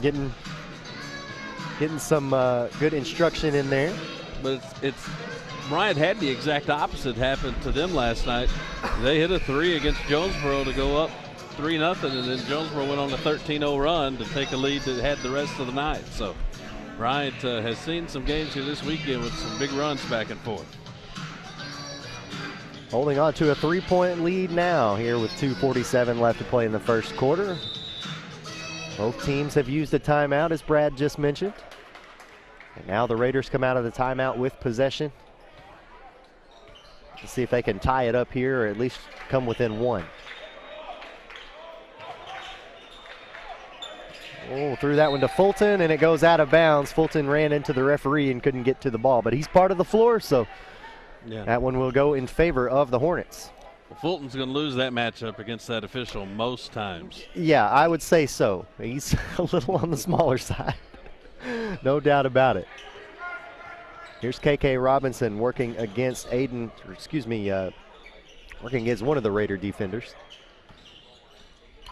getting some good instruction in there. But it's Bryant had the exact opposite happen to them last night. They hit a 3 against Jonesboro to go up 3-0, and then Jonesboro went on a 13-0 run to take a lead that had the rest of the night. So Bryant has seen some games here this weekend with some big runs back and forth. Holding on to a 3-point lead now here with 2:47 left to play in the first quarter. Both teams have used a timeout, as Brad just mentioned. And now the Raiders come out of the timeout with possession. Let's see if they can tie it up here or at least come within one. Oh, threw that one to Fulton, and it goes out of bounds. Fulton ran into the referee and couldn't get to the ball, but he's part of the floor, so that one will go in favor of the Hornets. Well, Fulton's going to lose that matchup against that official most times. Yeah, I would say so. He's a little on the smaller side. No doubt about it. Here's KK Robinson working against working against one of the Raider defenders.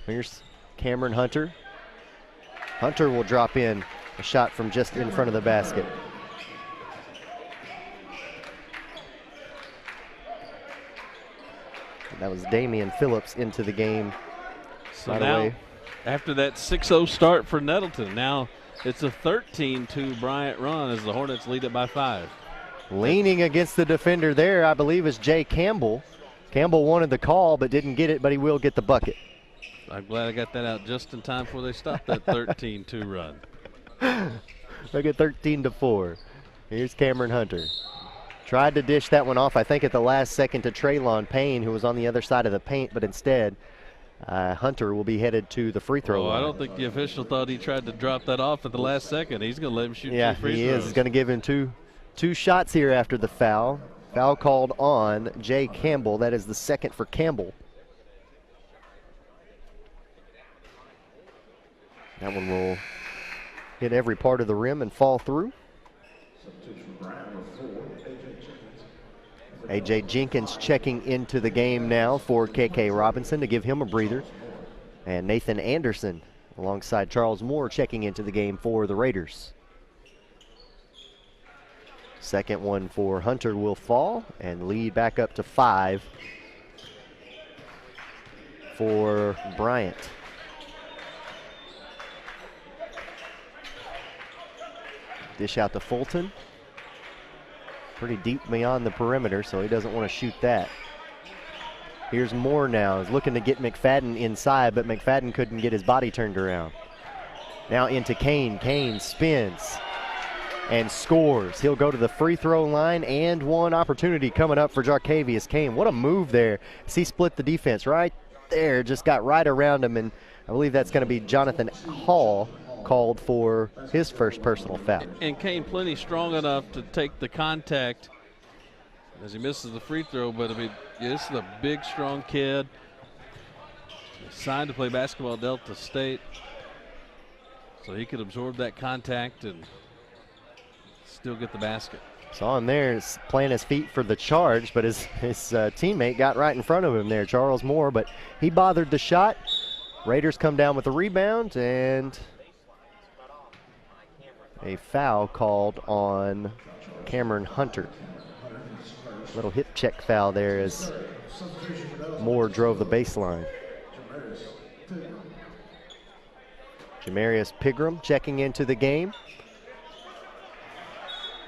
Here's Cameron Hunter. Hunter will drop in a shot from just in front of the basket. And that was Damian Phillips into the game. So now, after that 6-0 start for Nettleton, now it's a 13-2 Bryant run as the Hornets lead it by 5. Leaning against the defender there, I believe, is Jay Campbell. Campbell wanted the call but didn't get it, but he will get the bucket. I'm glad I got that out just in time before they stopped that 13-2 run. Look at 13-4. Here's Cameron Hunter. Tried to dish that one off, I think, at the last second to Traylon Payne, who was on the other side of the paint, but instead Hunter will be headed to the free throw line. I don't think the official thought he tried to drop that off at the last second. He's going to let him shoot 2 free throws. Yeah, he is. He's going to give him two shots here after the foul. Foul called on Jay Campbell. That is the second for Campbell. That one will hit every part of the rim and fall through. A.J. Jenkins checking into the game now for KK Robinson to give him a breather. And Nathan Anderson alongside Charles Moore checking into the game for the Raiders. Second one for Hunter will fall and lead back up to 5 for Bryant. Dish out to Fulton. Pretty deep beyond the perimeter, so he doesn't want to shoot that. Here's Moore now. He's looking to get McFadden inside, but McFadden couldn't get his body turned around. Now into Kane. Kane spins and scores. He'll go to the free throw line, and one opportunity coming up for Jarkavius Kane. What a move there. As he split the defense right there, just got right around him, and I believe that's going to be Jonathan Hall called for his first personal foul. And Kane plenty strong enough to take the contact as he misses the free throw, but I mean, this is a big, strong kid. Signed to play basketball at Delta State, so he could absorb that contact and still get the basket. Saw him there playing his feet for the charge, but his teammate got right in front of him there, Charles Moore, but he bothered the shot. Raiders come down with the rebound, and a foul called on Cameron Hunter. Little hip check foul there as Moore drove the baseline. Jamarius Pigram checking into the game.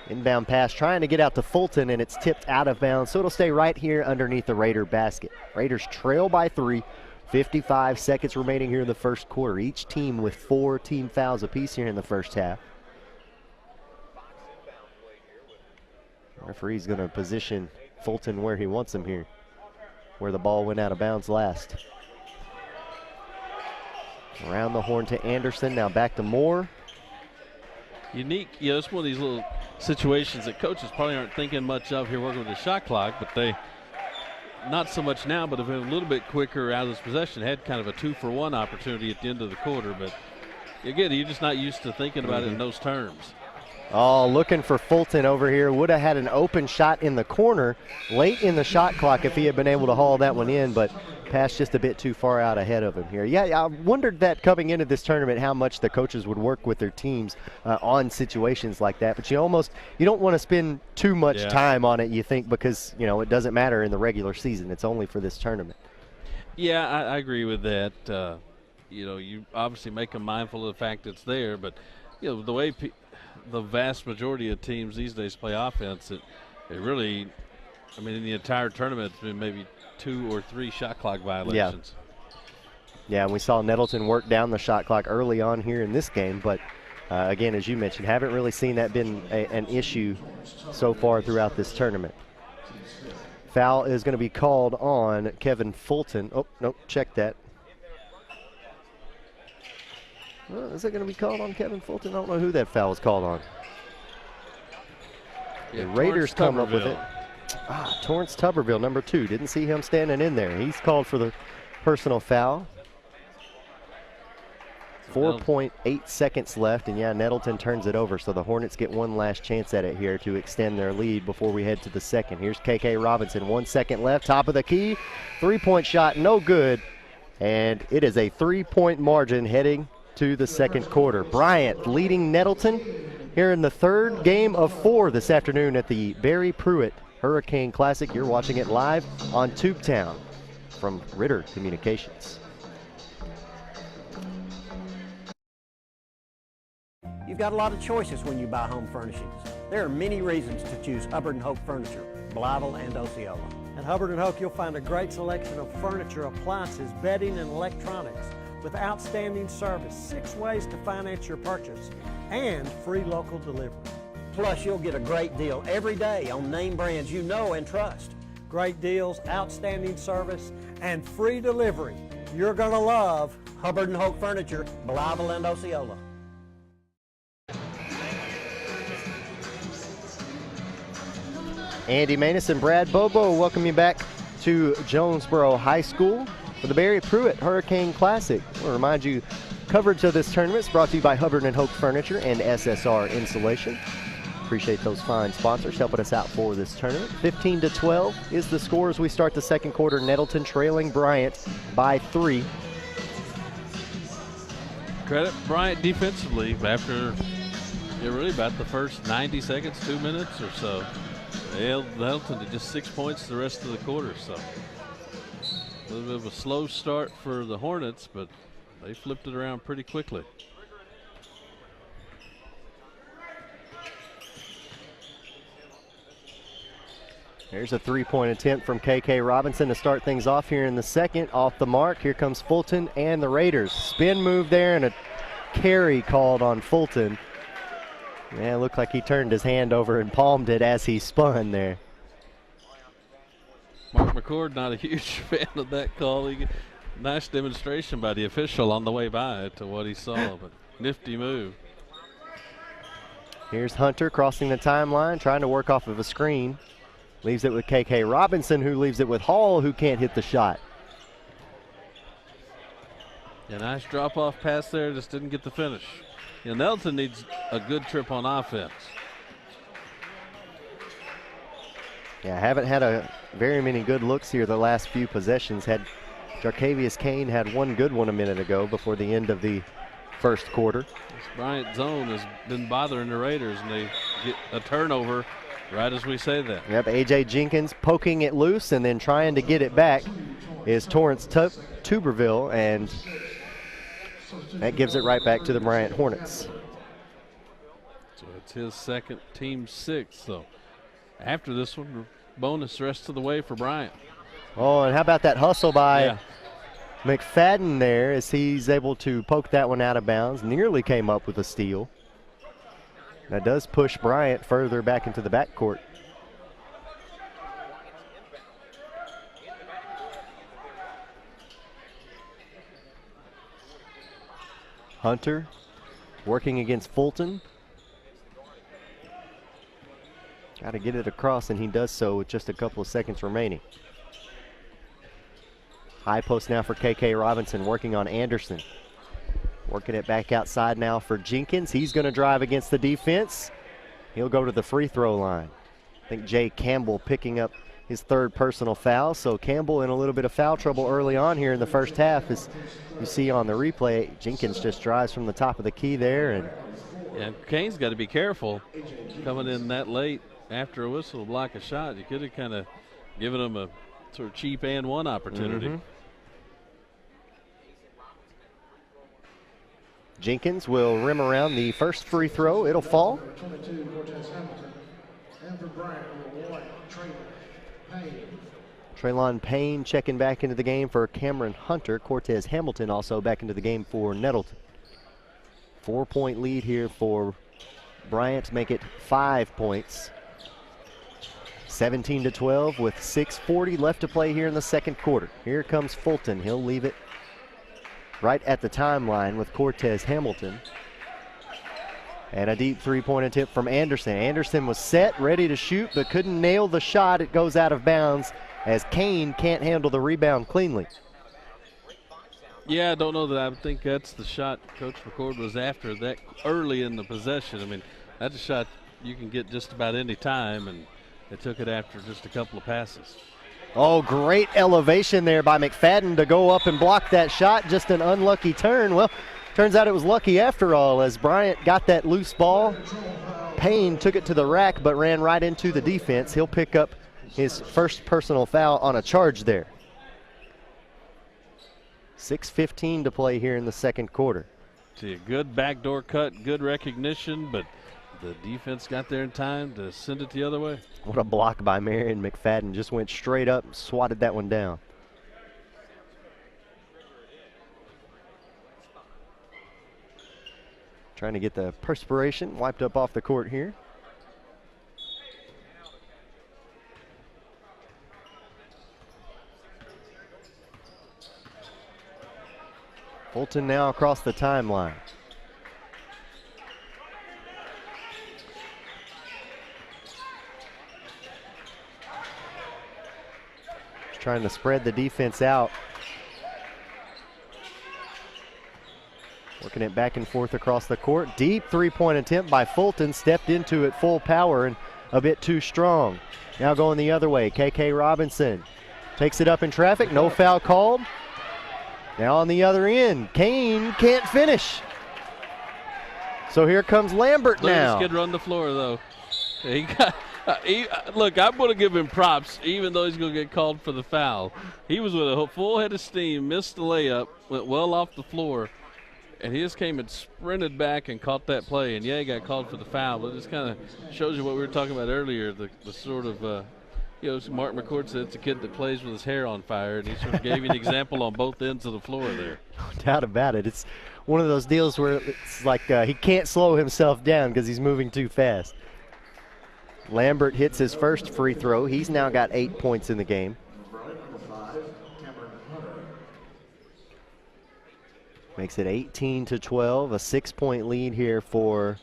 Inbound pass trying to get out to Fulton, and it's tipped out of bounds, so it'll stay right here underneath the Raider basket. Raiders trail by 3. 55 seconds remaining here in the first quarter. Each team with 4 team fouls apiece here in the first half. Referee's going to position Fulton where he wants him here, where the ball went out of bounds last. Around the horn to Anderson, now back to Moore. Unique, it's one of these little situations that coaches probably aren't thinking much of here working with the shot clock, but they, not so much now, but have been a little bit quicker out of this possession. Had kind of a 2-for-1 opportunity at the end of the quarter, but again, you're just not used to thinking about it in those terms. Oh, looking for Fulton over here. Would have had an open shot in the corner late in the shot clock if he had been able to haul that one in, but passed just a bit too far out ahead of him here. Yeah, I wondered that coming into this tournament how much the coaches would work with their teams on situations like that. But you don't want to spend too much time on it, you think, because, it doesn't matter in the regular season. It's only for this tournament. Yeah, I agree with that. You obviously make them mindful of the fact it's there, but, the way the vast majority of teams these days play offense, it really, in the entire tournament, it's been maybe 2 or 3 shot clock violations. Yeah, and we saw Nettleton work down the shot clock early on here in this game, but again, as you mentioned, haven't really seen that been an issue so far throughout this tournament. Foul is going to be called on Kevin Fulton. Oh, nope, check that. Well, is it going to be called on Kevin Fulton? I don't know who that foul was called on. Yeah, the Raiders come up with it. Torrance Tuberville, number 2. Didn't see him standing in there. He's called for the personal foul. 4.8 seconds left, and Nettleton turns it over, so the Hornets get one last chance at it here to extend their lead before we head to the second. Here's KK Robinson, 1 second left, top of the key, 3-point shot, no good, and it is a 3-point margin heading to the second quarter. Bryant leading Nettleton here in the third game of 4 this afternoon at the Barry Pruitt Hurricane Classic. You're watching it live on Tubetown from Ritter Communications. You've got a lot of choices when you buy home furnishings. There are many reasons to choose Hubbard & Hoke Furniture, Blytheville and Osceola. At Hubbard & Hoke, you'll find a great selection of furniture, appliances, bedding, and electronics with outstanding service, 6 ways to finance your purchase, and free local delivery. Plus, you'll get a great deal every day on name brands you know and trust. Great deals, outstanding service, and free delivery. You're going to love Hubbard & Hoke Furniture, Blytheville and Osceola. Andy Maness and Brad Bobo welcome you back to Jonesboro High School for the Barry Pruitt Hurricane Classic. We'll remind you, coverage of this tournament is brought to you by Hubbard & Hoke Furniture and SSR Insulation. Appreciate those fine sponsors helping us out for this tournament. 15-12 is the score as we start the second quarter. Nettleton trailing Bryant by 3. Credit Bryant defensively after really about the first 90 seconds, 2 minutes or so. They held Nettleton to just 6 points the rest of the quarter, so a little bit of a slow start for the Hornets, but they flipped it around pretty quickly. There's a 3-point attempt from KK Robinson to start things off here in the second. Off the mark, here comes Fulton and the Raiders. Spin move there and a carry called on Fulton. Yeah, it looked like he turned his hand over and palmed it as he spun there. Mark McCord, not a huge fan of that call. Nice demonstration by the official on the way by to what he saw, but nifty move. Here's Hunter crossing the timeline, trying to work off of a screen. Leaves it with KK Robinson, who leaves it with Hall, who can't hit the shot. Yeah, nice drop-off pass there, just didn't get the finish. Nettleton needs a good trip on offense. Yeah, haven't had very many good looks here the last few possessions. Jarkavius Kane had one good one a minute ago before the end of the first quarter. This Bryant zone has been bothering the Raiders, and they get a turnover right as we say that. Yep, A.J. Jenkins poking it loose and then trying to get it back is Torrance Tuberville, and that gives it right back to the Bryant Hornets. So it's his second, team 6. So after this one, bonus the rest of the way for Bryant. Oh, and how about that hustle by McFadden there as he's able to poke that one out of bounds. Nearly came up with a steal. That does push Bryant further back into the backcourt. Hunter working against Fulton. Got to get it across, and he does so with just a couple of seconds remaining. High post now for KK Robinson, working on Anderson. Working it back outside now for Jenkins. He's going to drive against the defense. He'll go to the free throw line. I think Jay Campbell picking up his third personal foul. So Campbell in a little bit of foul trouble early on here in the first half. As you see on the replay, Jenkins just drives from the top of the key there. And Kane's got to be careful coming in that late after a whistle to block a shot. You could have kind of given him a sort of cheap and one opportunity. Jenkins will rim around the first free throw. It'll fall. Traylon Payne checking back into the game for Cameron Hunter. Cortez Hamilton also back into the game for Nettleton. 4-point lead here for Bryant, make it 5 points. 17-12 with 6:40 left to play here in the second quarter. Here comes Fulton. He'll leave it right at the timeline with Cortez Hamilton. And a deep three-point attempt from Anderson. Anderson was set, ready to shoot, but couldn't nail the shot. It goes out of bounds as Kane can't handle the rebound cleanly. Yeah, I don't know that I think that's the shot Coach McCord was after that early in the possession. I mean, that's a shot you can get just about any time, and they took it after just a couple of passes. Oh, great elevation there by McFadden to go up and block that shot. Just an unlucky turn. Well, turns out it was lucky after all, as Bryant got that loose ball. Payne took it to the rack but ran right into the defense. He'll pick up his first personal foul on a charge there. 6:15 to play here in the second quarter. See, a good backdoor cut, good recognition, but the defense got there in time to send it the other way. What a block by Marion McFadden. Just went straight up and swatted that one down. Trying to get the perspiration wiped up off the court here. Fulton now across the timeline. Just trying to spread the defense out. Working it back and forth across the court. Deep three-point attempt by Fulton. Stepped into it full power and a bit too strong. Now going the other way. KK Robinson takes it up in traffic. No foul called. Now on the other end, Kane can't finish. So here comes Lambert now. Look at this kid run the floor, though. He got, look, I'm going to give him props, even though he's going to get called for the foul. He was with a full head of steam, missed the layup, went well off the floor, and he just came and sprinted back and caught that play. And, yeah, he got called for the foul, but it just kind of shows you what we were talking about earlier, the sort of you know, Mark McCord said it's a kid that plays with his hair on fire, and he sort of gave you an example on both ends of the floor there. No doubt about it. It's one of those deals where it's like he can't slow himself down because he's moving too fast. Lambert hits his first free throw. He's now got 8 points in the game. Makes it 18-12, a 6-point lead here for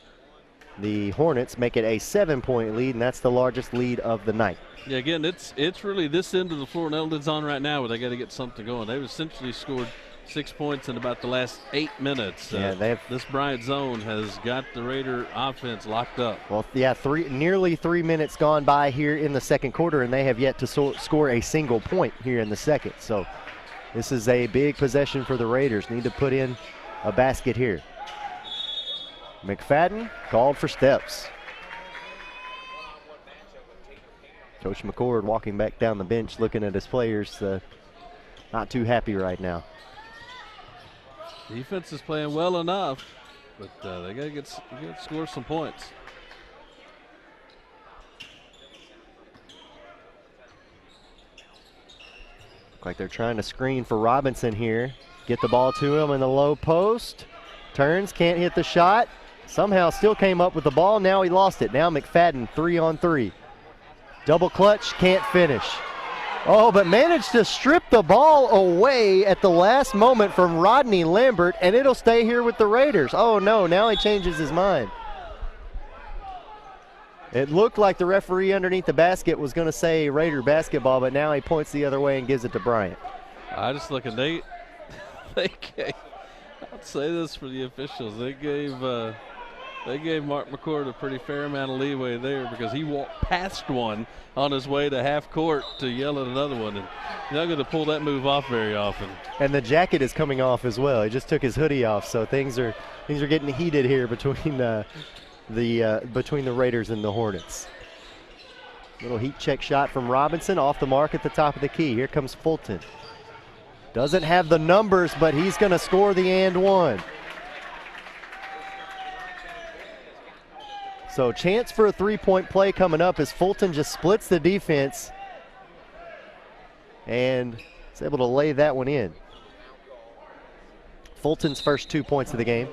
the Hornets. Make it a 7-point lead, and that's the largest lead of the night. Yeah, again, it's really this end of the floor Nettleton's on right now where they got to get something going. They've essentially scored 6 points in about the last 8 minutes. Yeah, this Bryant zone has got the Raider offense locked up. Well, yeah, nearly 3 minutes gone by here in the second quarter, and they have yet to score a single point here in the second. So this is a big possession for the Raiders. Need to put in a basket here. McFadden called for steps. Coach McCord walking back down the bench looking at his players, not too happy right now. Defense is playing well enough, but they got to score some points. Look like they're trying to screen for Robinson here. Get the ball to him in the low post. Turns, can't hit the shot. Somehow still came up with the ball. Now he lost it. Now McFadden 3-on-3. Double clutch, can't finish. Oh, but managed to strip the ball away at the last moment from Rodney Lambert, and it'll stay here with the Raiders. Oh, no, now he changes his mind. It looked like the referee underneath the basket was going to say Raider basketball, but now he points the other way and gives it to Bryant. I just look, and they gave, I'll say this for the officials, they gave They gave Mark McCord a pretty fair amount of leeway there because he walked past one on his way to half court to yell at another one, and he's not going to pull that move off very often. And the jacket is coming off as well. He just took his hoodie off, so things are getting heated here between the Raiders and the Hornets. Little heat check shot from Robinson off the mark at the top of the key. Here comes Fulton. Doesn't have the numbers, but he's going to score the and one. So chance for a three-point play coming up as Fulton just splits the defense and is able to lay that one in. Fulton's first 2 points of the game.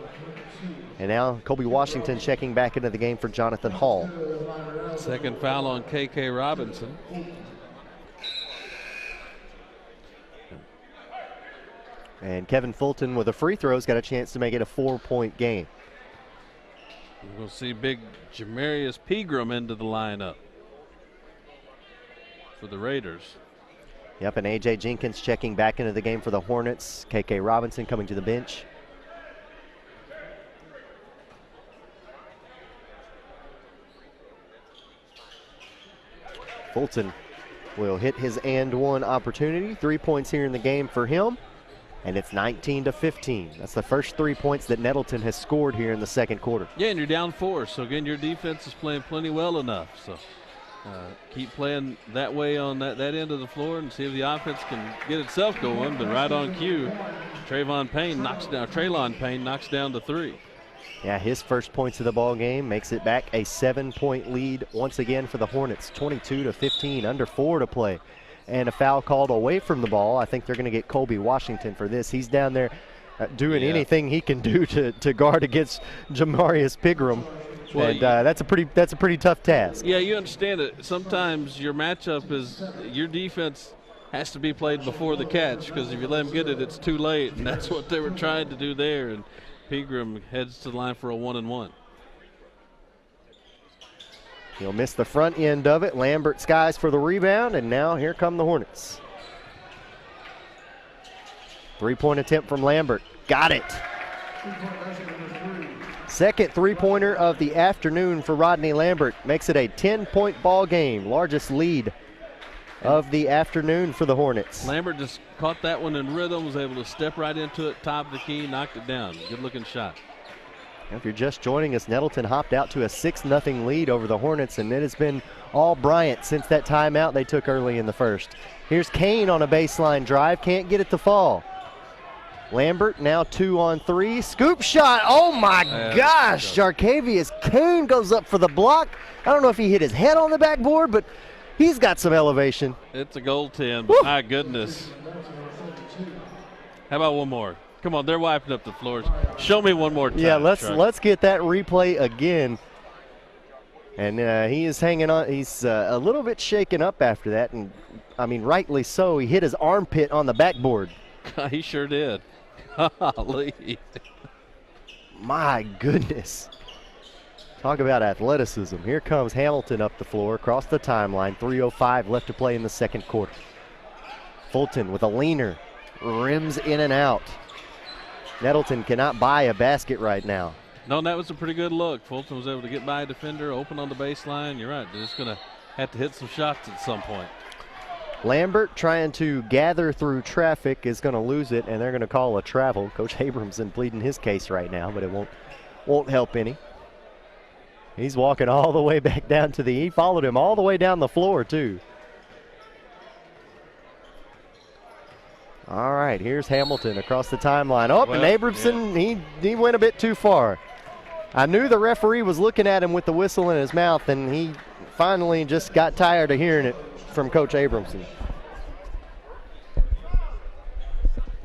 And now Kobe Washington checking back into the game for Jonathan Hall. Second foul on KK Robinson. And Kevin Fulton with a free throw has got a chance to make it a 4-point game. We'll see big Jamarius Pegram into the lineup for the Raiders. Yep, and A.J. Jenkins checking back into the game for the Hornets. KK Robinson coming to the bench. Fulton will hit his and one opportunity. 3 points here in the game for him. And it's 19-15. That's the first 3 points that Nettleton has scored here in the second quarter. Yeah, and you're down 4. So, again, your defense is playing plenty well enough. So, keep playing that way on that end of the floor and see if the offense can get itself going. But right on cue, Traylon Payne knocks down to 3. Yeah, his first points of the ball game makes it back a 7-point lead once again for the Hornets. 22-15, under 4 to play. And a foul called away from the ball. I think they're going to get Kobe Washington for this. He's down there doing anything he can do to guard against Jamarius Pegram. Well, and that's a pretty tough task. Yeah, you understand it. Sometimes your matchup is your defense has to be played before the catch, because if you let him get it, it's too late, and that's what they were trying to do there. And Pegram heads to the line for a 1-and-1. He'll miss the front end of it. Lambert skies for the rebound, and now here come the Hornets. 3-point attempt from Lambert. Got it. Second three-pointer of the afternoon for Rodney Lambert. Makes it a 10-point ball game. Largest lead of the afternoon for the Hornets. Lambert just caught that one in rhythm, was able to step right into it, top of the key, knocked it down. Good-looking shot. If you're just joining us, Nettleton hopped out to a 6-0 lead over the Hornets, and it has been all Bryant since that timeout they took early in the first. Here's Kane on a baseline drive, can't get it to fall. Lambert now 2 on 3, scoop shot, oh my gosh, Jarkavius Kane goes up for the block. I don't know if he hit his head on the backboard, but he's got some elevation. It's a goaltend, but my goodness. How about one more? Come on, they're wiping up the floors. Show me one more time. Yeah, let's get that replay again. And he is hanging on. He's a little bit shaken up after that, and I mean, rightly so. He hit his armpit on the backboard. He sure did. Golly. My goodness. Talk about athleticism. Here comes Hamilton up the floor, across the timeline. 3:05 left to play in the second quarter. Fulton with a leaner, rims in and out. Nettleton cannot buy a basket right now. No, that was a pretty good look. Fulton was able to get by a defender, open on the baseline. You're right. They're just going to have to hit some shots at some point. Lambert trying to gather through traffic is going to lose it, and they're going to call a travel. Coach Abramson pleading his case right now, but it won't help any. He's walking all the way back down to he followed him all the way down the floor, too. All right, here's Hamilton across the timeline. Oh, and Abramson, he went a bit too far. I knew the referee was looking at him with the whistle in his mouth, and he finally just got tired of hearing it from Coach Abramson.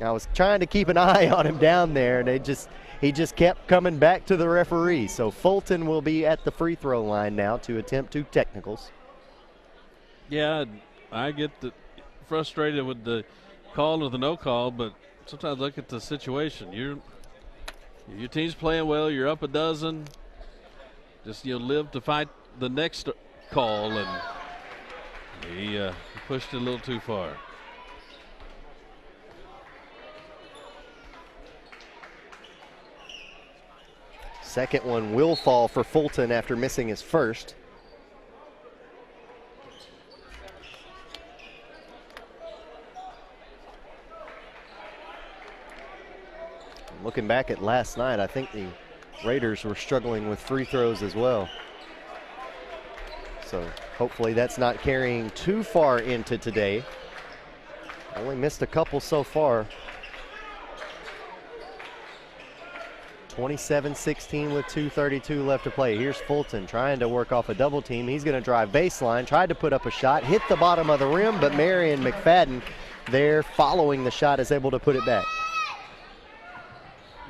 I was trying to keep an eye on him down there, and he just kept coming back to the referee. So Fulton will be at the free throw line now to attempt 2 technicals. Yeah, I get frustrated with the call or the no call, but sometimes look at the situation. Your team's playing well, you're up a dozen. Just live to fight the next call, and he pushed it a little too far. Second one will fall for Fulton after missing his first. Looking back at last night, I think the Raiders were struggling with free throws as well. So hopefully that's not carrying too far into today. Only missed a couple so far. 27-16 with 2:32 left to play. Here's Fulton trying to work off a double team. He's going to drive baseline, tried to put up a shot, hit the bottom of the rim, but Marion McFadden there following the shot is able to put it back.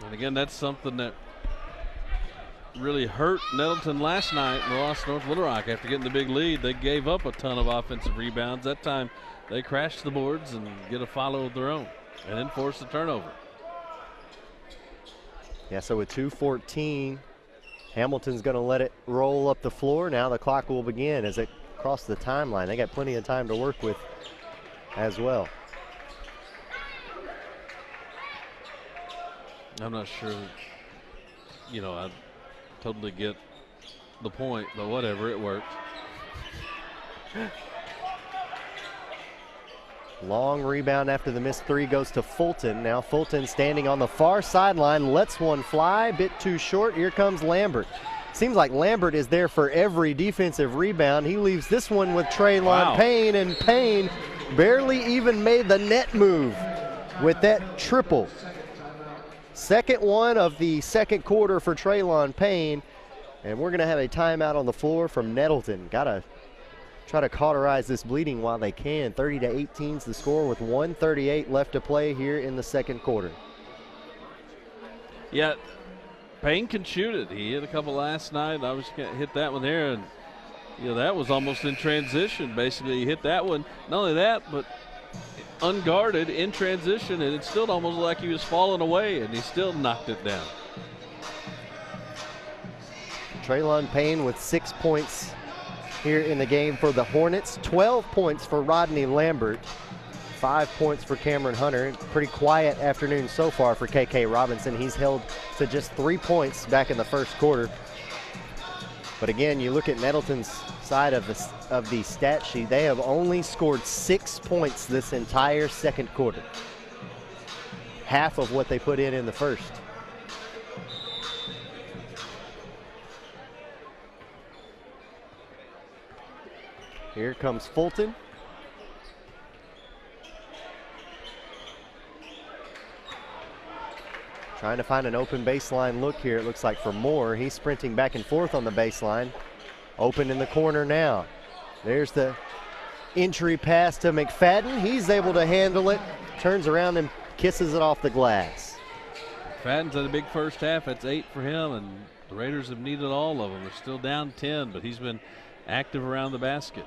And again, that's something that really hurt Nettleton last night and lost North Little Rock after getting the big lead. They gave up a ton of offensive rebounds. That time they crashed the boards and get a follow of their own and then force the turnover. Yeah, so with 2:14, Hamilton's going to let it roll up the floor. Now the clock will begin as it crosses the timeline. They got plenty of time to work with as well. I'm not sure, you know, I totally get the point, but whatever, it worked. Long rebound after the missed three goes to Fulton. Now Fulton standing on the far sideline, lets one fly, bit too short. Here comes Lambert. Seems like Lambert is there for every defensive rebound. He leaves this one with Traylon Payne, and Payne barely even made the net move with that triple. Second one of the second quarter for Traylon Payne, and we're going to have a timeout on the floor from Nettleton. Got to try to cauterize this bleeding while they can. 30-18 is the score with 1:38 left to play here in the second quarter. Yeah, Payne can shoot it. He hit a couple last night. I was going to hit that one there, and you know that was almost in transition. Basically, he hit that one. Not only that, but unguarded in transition, and it still almost like he was falling away, and he still knocked it down. Traylon Payne with 6 points here in the game for the Hornets. 12 points for Rodney Lambert. 5 points for Cameron Hunter. Pretty quiet afternoon so far for KK Robinson. He's held to just 3 points back in the first quarter. But again, you look at Nettleton's side of the stat sheet, they have only scored 6 points this entire second quarter. Half of what they put in the first. Here comes Fulton. Trying to find an open baseline look here, it looks like, for Moore. He's sprinting back and forth on the baseline. Open in the corner now. There's the entry pass to McFadden. He's able to handle it, turns around and kisses it off the glass. McFadden's had a big first half. That's 8 for him, and the Raiders have needed all of them. They're still down 10, but he's been active around the basket.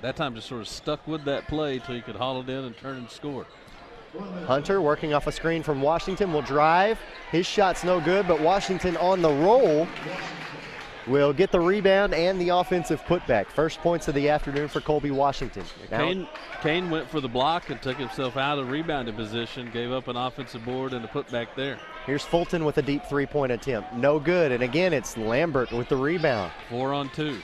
That time just sort of stuck with that play until he could haul it in and turn and score. Hunter working off a screen from Washington will drive. His shot's no good, but Washington on the roll will get the rebound and the offensive putback. First points of the afternoon for Colby Washington. Kane went for the block and took himself out of rebounding position, gave up an offensive board and a putback there. Here's Fulton with a deep three-point attempt. No good, and again, it's Lambert with the rebound. 4 on 2.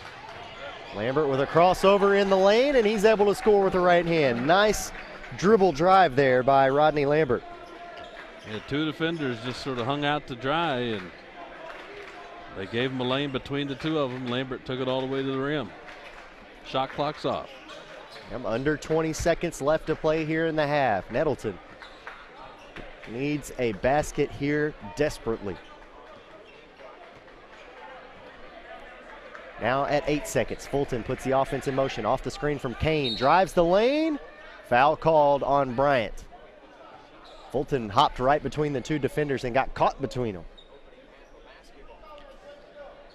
Lambert with a crossover in the lane, and he's able to score with the right hand. Nice dribble drive there by Rodney Lambert. Yeah, 2 defenders just sort of hung out to dry, and they gave him a lane between the 2 of them. Lambert took it all the way to the rim. Shot clock's off. Under 20 seconds left to play here in the half. Nettleton needs a basket here desperately. Now at 8 seconds, Fulton puts the offense in motion. Off the screen from Kane, drives the lane. Foul called on Bryant. Fulton hopped right between the 2 defenders and got caught between them.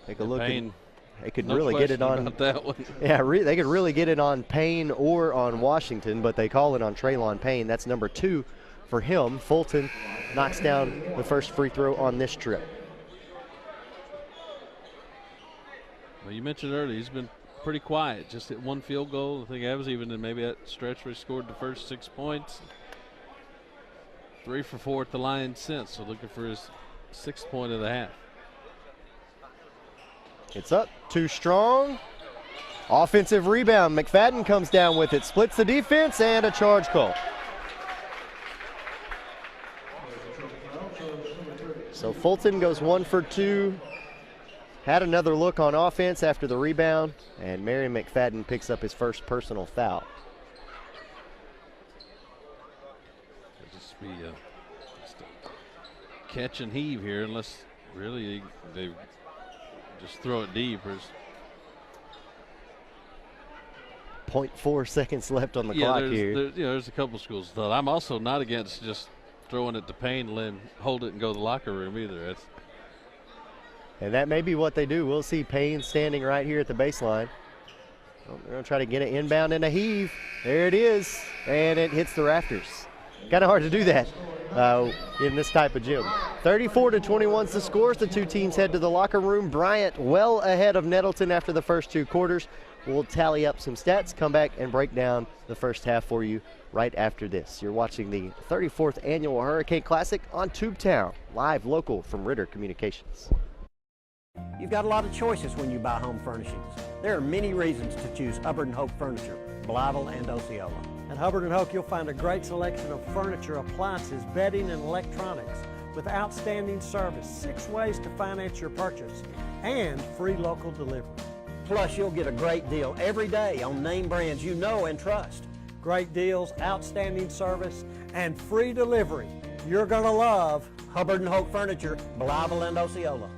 Take a look. They could really get it on that one. Yeah, they could really get it on Payne or on Washington, but they call it on Traylon Payne. That's number 2 for him. Fulton knocks down the first free throw on this trip. Well, you mentioned earlier he's been pretty quiet. Just hit 1 field goal. I think that was even in maybe that stretch where he scored the first 6 points. 3 for 4 at the line since. So looking for his 6th point of the half. It's up, too strong. Offensive rebound, McFadden comes down with it, splits the defense, and a charge call. So Fulton goes 1 for 2. Had another look on offense after the rebound, and Marion McFadden picks up his first personal foul. It'll just be just a catch and heave here, unless really they just throw it deep. Or 0.4 seconds left on the clock here. There's a couple schools that I'm also not against just throwing it to Payne and then hold it and go to the locker room either. And that may be what they do. We'll see Payne standing right here at the baseline. Well, they're going to try to get an inbound and a heave. There it is, and it hits the rafters. Kind of hard to do that in this type of gym. 34-21 is the scores. The two teams head to the locker room. Bryant well ahead of Nettleton after the first 2 quarters. We'll tally up some stats, come back and break down the first half for you right after this. You're watching the 34th Annual Hurricane Classic on Tubetown, live local from Ritter Communications. You've got a lot of choices when you buy home furnishings. There are many reasons to choose Hubbard & Hope Furniture, Blytheville and Osceola. At Hubbard & Hope, you'll find a great selection of furniture, appliances, bedding, and electronics with outstanding service, 6 ways to finance your purchase, and free local delivery. Plus, you'll get a great deal every day on name brands you know and trust. Great deals, outstanding service, and free delivery. You're going to love Hubbard & Hope Furniture, Blytheville and Osceola.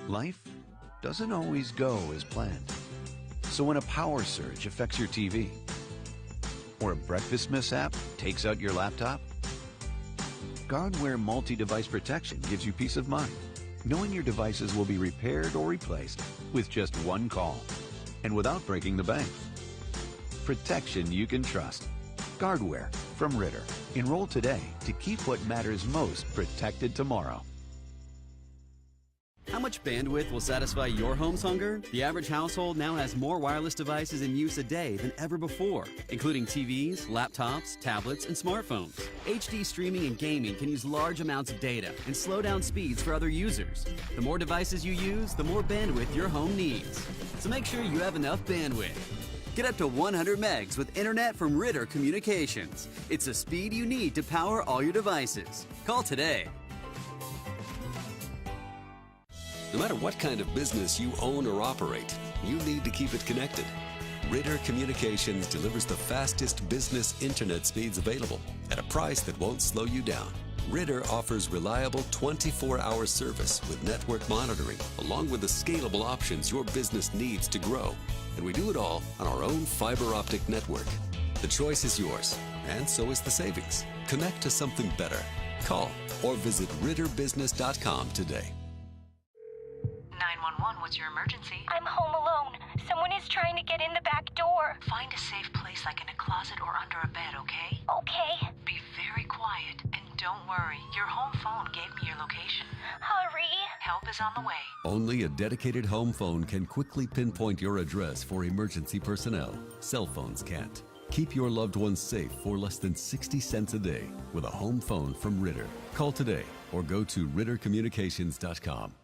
Life doesn't always go as planned. So when a power surge affects your TV, or a breakfast mishap takes out your laptop, Guardware multi-device protection gives you peace of mind, knowing your devices will be repaired or replaced with just one call and without breaking the bank. Protection you can trust. Guardware from Ritter. Enroll today to keep what matters most protected tomorrow. How much bandwidth will satisfy your home's hunger? The average household now has more wireless devices in use a day than ever before, including TVs, laptops, tablets, and smartphones. HD streaming and gaming can use large amounts of data and slow down speeds for other users. The more devices you use, the more bandwidth your home needs. So make sure you have enough bandwidth. Get up to 100 megs with internet from Ritter Communications. It's the speed you need to power all your devices. Call today. No matter what kind of business you own or operate, you need to keep it connected. Ritter Communications delivers the fastest business internet speeds available at a price that won't slow you down. Ritter offers reliable 24-hour service with network monitoring, along with the scalable options your business needs to grow. And we do it all on our own fiber optic network. The choice is yours, and so is the savings. Connect to something better. Call or visit ritterbusiness.com today. 911, what's your emergency? I'm home alone. Someone is trying to get in the back door. Find a safe place like in a closet or under a bed, okay? Okay. Be very quiet and don't worry. Your home phone gave me your location. Hurry. Help is on the way. Only a dedicated home phone can quickly pinpoint your address for emergency personnel. Cell phones can't. Keep your loved ones safe for less than 60 cents a day with a home phone from Ritter. Call today or go to rittercommunications.com.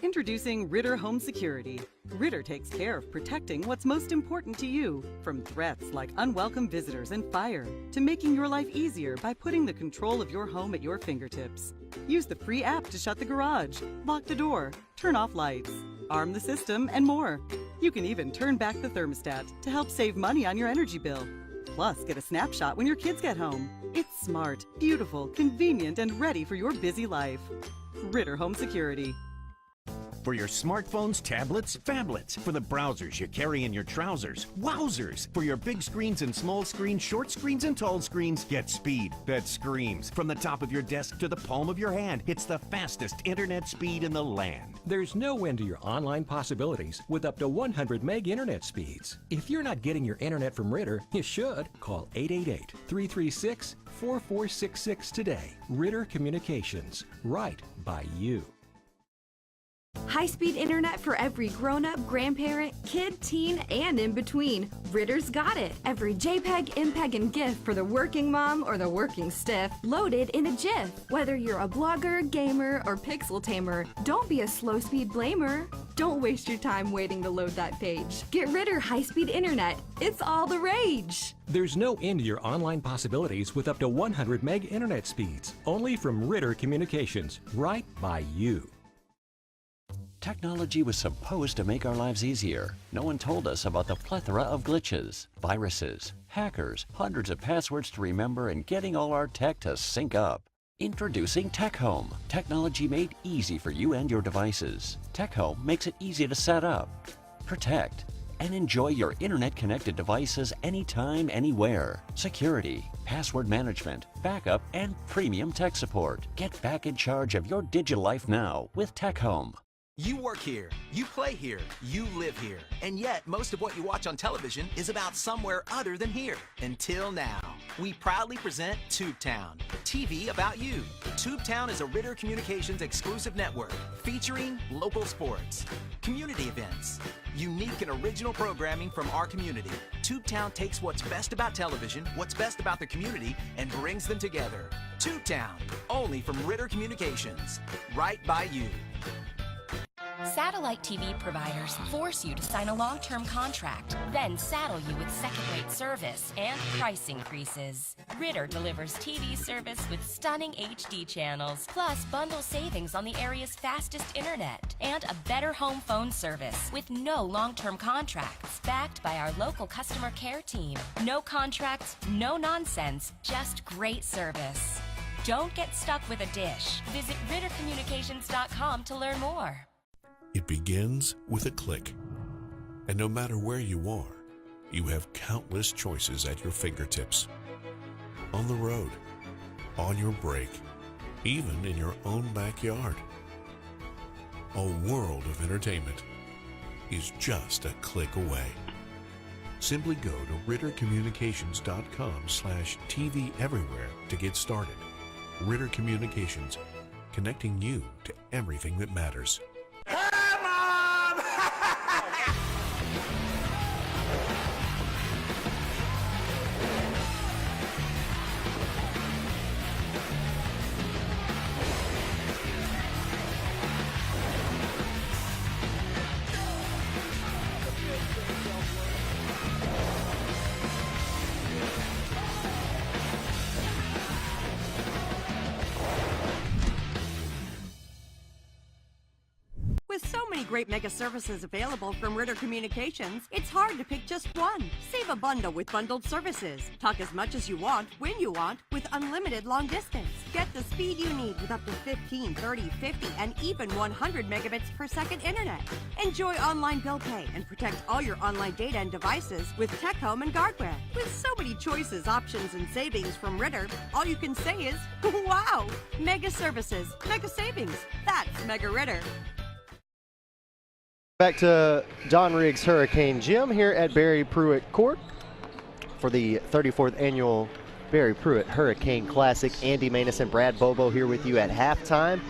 Introducing Ritter Home Security. Ritter takes care of protecting what's most important to you, from threats like unwelcome visitors and fire, to making your life easier by putting the control of your home at your fingertips. Use the free app to shut the garage, lock the door, turn off lights, arm the system, and more. You can even turn back the thermostat to help save money on your energy bill. Plus, get a snapshot when your kids get home. It's smart, beautiful, convenient, and ready for your busy life. Ritter Home Security. For your smartphones, tablets, phablets. For the browsers you carry in your trousers. Wowzers! For your big screens and small screens, short screens and tall screens, get speed that screams. From the top of your desk to the palm of your hand, it's the fastest internet speed in the land. There's no end to your online possibilities with up to 100 meg internet speeds. If you're not getting your internet from Ritter, you should. Call 888-336-4466 today. Ritter Communications. Right by you. High-speed internet for every grown-up, grandparent, kid, teen, and in between. Ritter's got it. Every JPEG, MPEG, and GIF for the working mom or the working stiff, loaded in a GIF. Whether you're a blogger, gamer, or pixel tamer, don't be a slow-speed blamer. Don't waste your time waiting to load that page. Get Ritter high-speed internet. It's all the rage. There's no end to your online possibilities with up to 100 meg internet speeds. Only from Ritter Communications, right by you. Technology was supposed to make our lives easier. No one told us about the plethora of glitches, viruses, hackers, hundreds of passwords to remember, and getting all our tech to sync up. Introducing Tech Home. Technology made easy for you and your devices. Tech Home makes it easy to set up, protect, and enjoy your internet-connected devices anytime, anywhere. Security, password management, backup, and premium tech support. Get back in charge of your digital life now with Tech Home. You work here, you play here, you live here, and yet most of what you watch on television is about somewhere other than here. Until now, we proudly present Tubetown, TV about you. Tubetown is a Ritter Communications exclusive network featuring local sports, community events, unique and original programming from our community. Tubetown takes what's best about television, what's best about the community, and brings them together. Tubetown, only from Ritter Communications, right by you. Satellite TV providers force you to sign a long-term contract, then saddle you with second-rate service and price increases. Ritter delivers TV service with stunning HD channels, plus bundle savings on the area's fastest internet, and a better home phone service with no long-term contracts, backed by our local customer care team. No contracts, no nonsense, just great service. Don't get stuck with a dish. Visit RitterCommunications.com to learn more. It begins with a click. And no matter where you are, you have countless choices at your fingertips. On the road, on your break, even in your own backyard. A world of entertainment is just a click away. Simply go to RitterCommunications.com/TV Everywhere to get started. Ritter Communications, connecting you to everything that matters. With so many great mega services available from Ritter Communications, it's hard to pick just one. Save a bundle with bundled services. Talk as much as you want, when you want, with unlimited long distance. Get the speed you need with up to 15, 30, 50, and even 100 megabits per second internet. Enjoy online bill pay and protect all your online data and devices with Tech Home and Guardware. With so many choices, options, and savings from Ritter, all you can say is, wow! Mega services, mega savings. That's Mega Ritter. Back to John Riggs Hurricane Gym here at Barry Pruitt Court for the 34th annual Barry Pruitt Hurricane Classic. Andy Maness and Brad Bobo here with you at halftime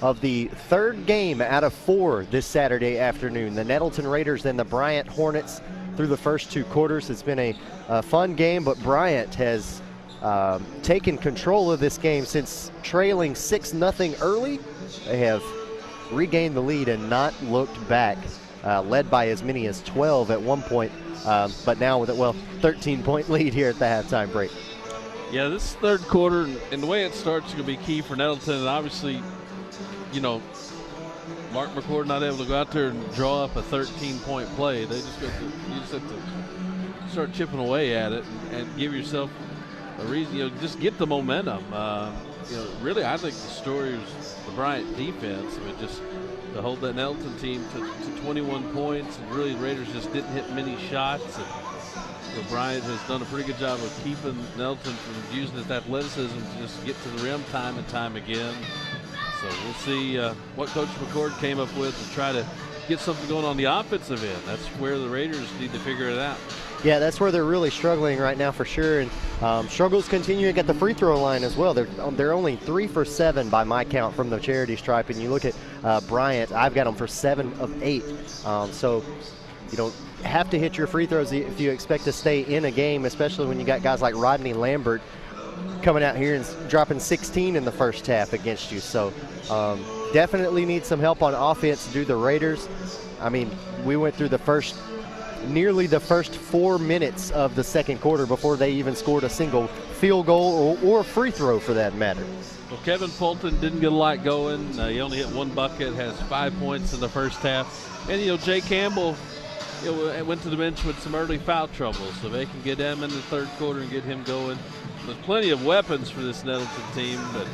of the third game out of 4 this Saturday afternoon. The Nettleton Raiders and the Bryant Hornets through the first 2 quarters. It's been a fun game, but Bryant has taken control of this game since trailing 6-0 early. They have regained the lead and not looked back, led by as many as 12 at one point, but now with a 13-point lead here at the halftime break. Yeah, this third quarter and the way it starts is going to be key for Nettleton. And obviously, you know, Mark McCord not able to go out there and draw up a 13-point play. You just have to start chipping away at it and give yourself a reason. You know, just get the momentum. You know, really, I think the story is the Bryant defense. I mean, just to hold that Nettleton team to 21 points, and really the Raiders just didn't hit many shots. And so Bryant has done a pretty good job of keeping Nettleton from using his athleticism to just get to the rim time and time again. So we'll see what Coach McCord came up with to try to get something going on the offensive end. That's where the Raiders need to figure it out. Yeah, that's where they're really struggling right now for sure, and struggles continuing at the free throw line as well. They're only 3 for 7 by my count from the charity stripe, and you look at Bryant, I've got them for 7 of 8. So you don't have to hit your free throws if you expect to stay in a game, especially when you got guys like Rodney Lambert coming out here and dropping 16 in the first half against you. So definitely need some help on offense, do the Raiders. I mean, we went through nearly the first 4 minutes of the second quarter before they even scored a single field goal or free throw for that matter. Well, Kevin Fulton didn't get a lot going. He only hit 1 bucket, has 5 points in the first half. And, Jay Campbell went to the bench with some early foul trouble, so they can get him in the third quarter and get him going. There's plenty of weapons for this Nettleton team, but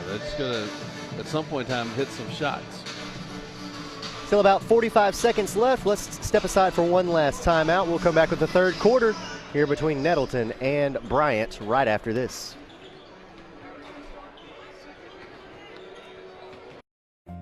they're just going to, at some point in time, hit some shots. Still about 45 seconds left. Let's step aside for one last timeout. We'll come back with the third quarter here between Nettleton and Bryant right after this.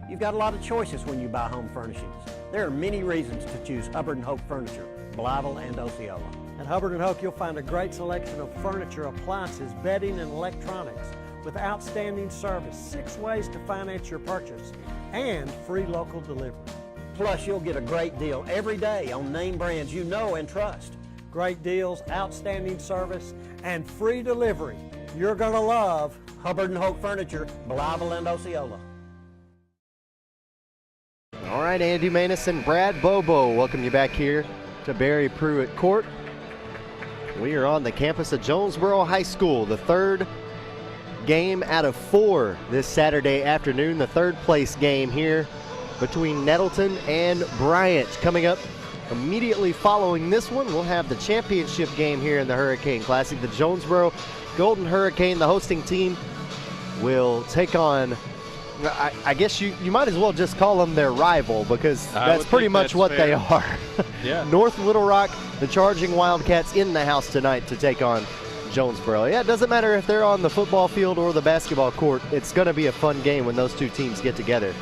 You've got a lot of choices when you buy home furnishings. There are many reasons to choose Hubbard & Hope Furniture, Blytheville and Osceola. At Hubbard & Hope, you'll find a great selection of furniture, appliances, bedding, and electronics with outstanding service, 6 ways to finance your purchase, and free local delivery. Plus, you'll get a great deal every day on name brands you know and trust. Great deals, outstanding service, and free delivery. You're going to love Hubbard & Hope Furniture, Blytheville and Osceola. All right, Andy Maness and Brad Bobo welcome you back here to Barry Pruitt Court. We are on the campus of Jonesboro High School, the third game out of 4 this Saturday afternoon, the third place game here between Nettleton and Bryant. Coming up immediately following this one, we'll have the championship game here in the Hurricane Classic. The Jonesboro Golden Hurricane, the hosting team, will take on, I guess you might as well just call them their rival, because that's pretty much what they are. Yeah. North Little Rock, the Charging Wildcats, in the house tonight to take on Jonesboro. Yeah, it doesn't matter if they're on the football field or the basketball court. It's going to be a fun game when those two teams get together.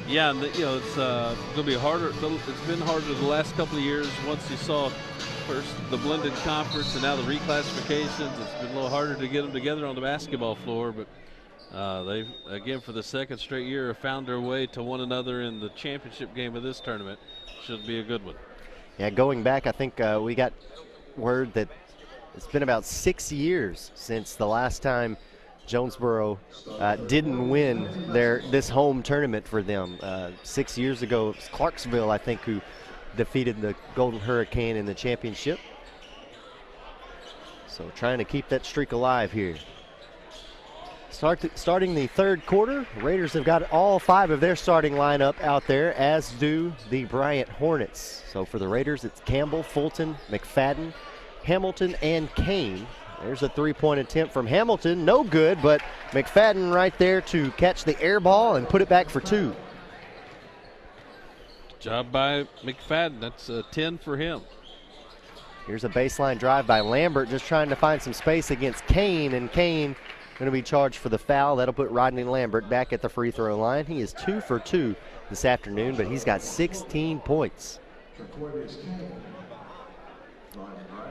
Yeah, and it's going to be harder. It's been harder the last couple of years. Once you saw first the blended conference and now the reclassifications, it's been a little harder to get them together on the basketball floor. But they've, again, for the second straight year, have found their way to one another in the championship game of this tournament. Should be a good one. Yeah, going back, I think we got word that it's been about 6 years since the last time Jonesboro didn't win this home tournament for them. 6 years ago, it was Clarksville, I think, who defeated the Golden Hurricane in the championship. So trying to keep that streak alive here. Starting the third quarter, Raiders have got all 5 of their starting lineup out there, as do the Bryant Hornets. So for the Raiders, it's Campbell, Fulton, McFadden, Hamilton, and Kane. There's a 3-point attempt from Hamilton, no good, but McFadden right there to catch the air ball and put it back for 2. Job by McFadden. That's a 10 for him. Here's a baseline drive by Lambert, just trying to find some space against Kane, and Kane going to be charged for the foul. That'll put Rodney Lambert back at the free throw line. He is 2 for 2 this afternoon, but he's got 16 points.